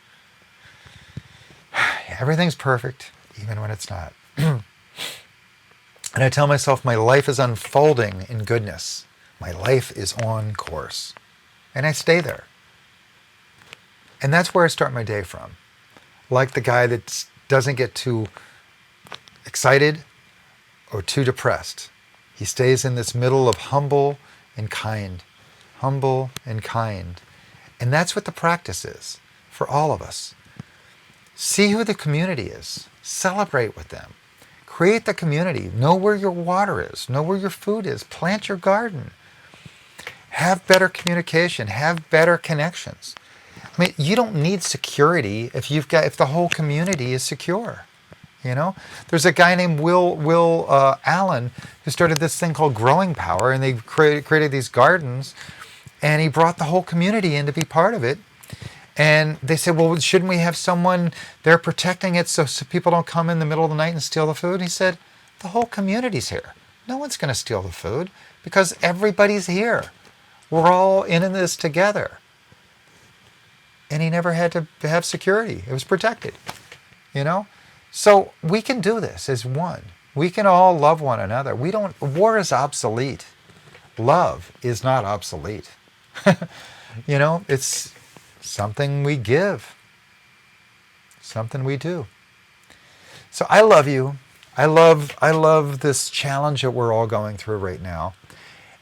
Everything's perfect, even when it's not. And I tell myself my life is unfolding in goodness. My life is on course. And I stay there. And that's where I start my day from. Like the guy that doesn't get too excited or too depressed. He stays in this middle of humble and kind. Humble and kind. And that's what the practice is for all of us. See who the community is. Celebrate with them. Create the community. Know where your water is. Know where your food is. Plant your garden. Have better communication. Have better connections. I mean, you don't need security if the whole community is secure. You know, there's a guy named Will Allen who started this thing called Growing Power, and they created these gardens, and he brought the whole community in to be part of it. And they said, well, shouldn't we have someone there protecting it so people don't come in the middle of the night and steal the food? And he said, the whole community's here. No one's going to steal the food because everybody's here. We're all in this together. And he never had to have security. It was protected, you know? So we can do this as one. We can all love one another. War is obsolete. Love is not obsolete. You know, it's something we give, something we do. So I love you. I love this challenge that we're all going through right now.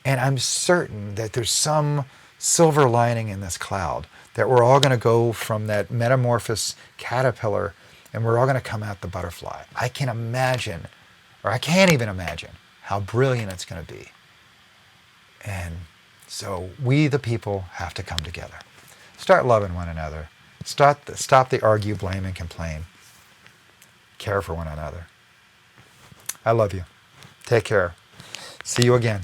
And I'm certain that there's some silver lining in this cloud, that we're all going to go from that metamorphosed caterpillar and we're all going to come out the butterfly. I can imagine, or I can't even imagine, how brilliant it's going to be. And so we, the people, have to come together. Start loving one another. Stop the argue, blame, and complain. Care for one another. I love you. Take care. See you again.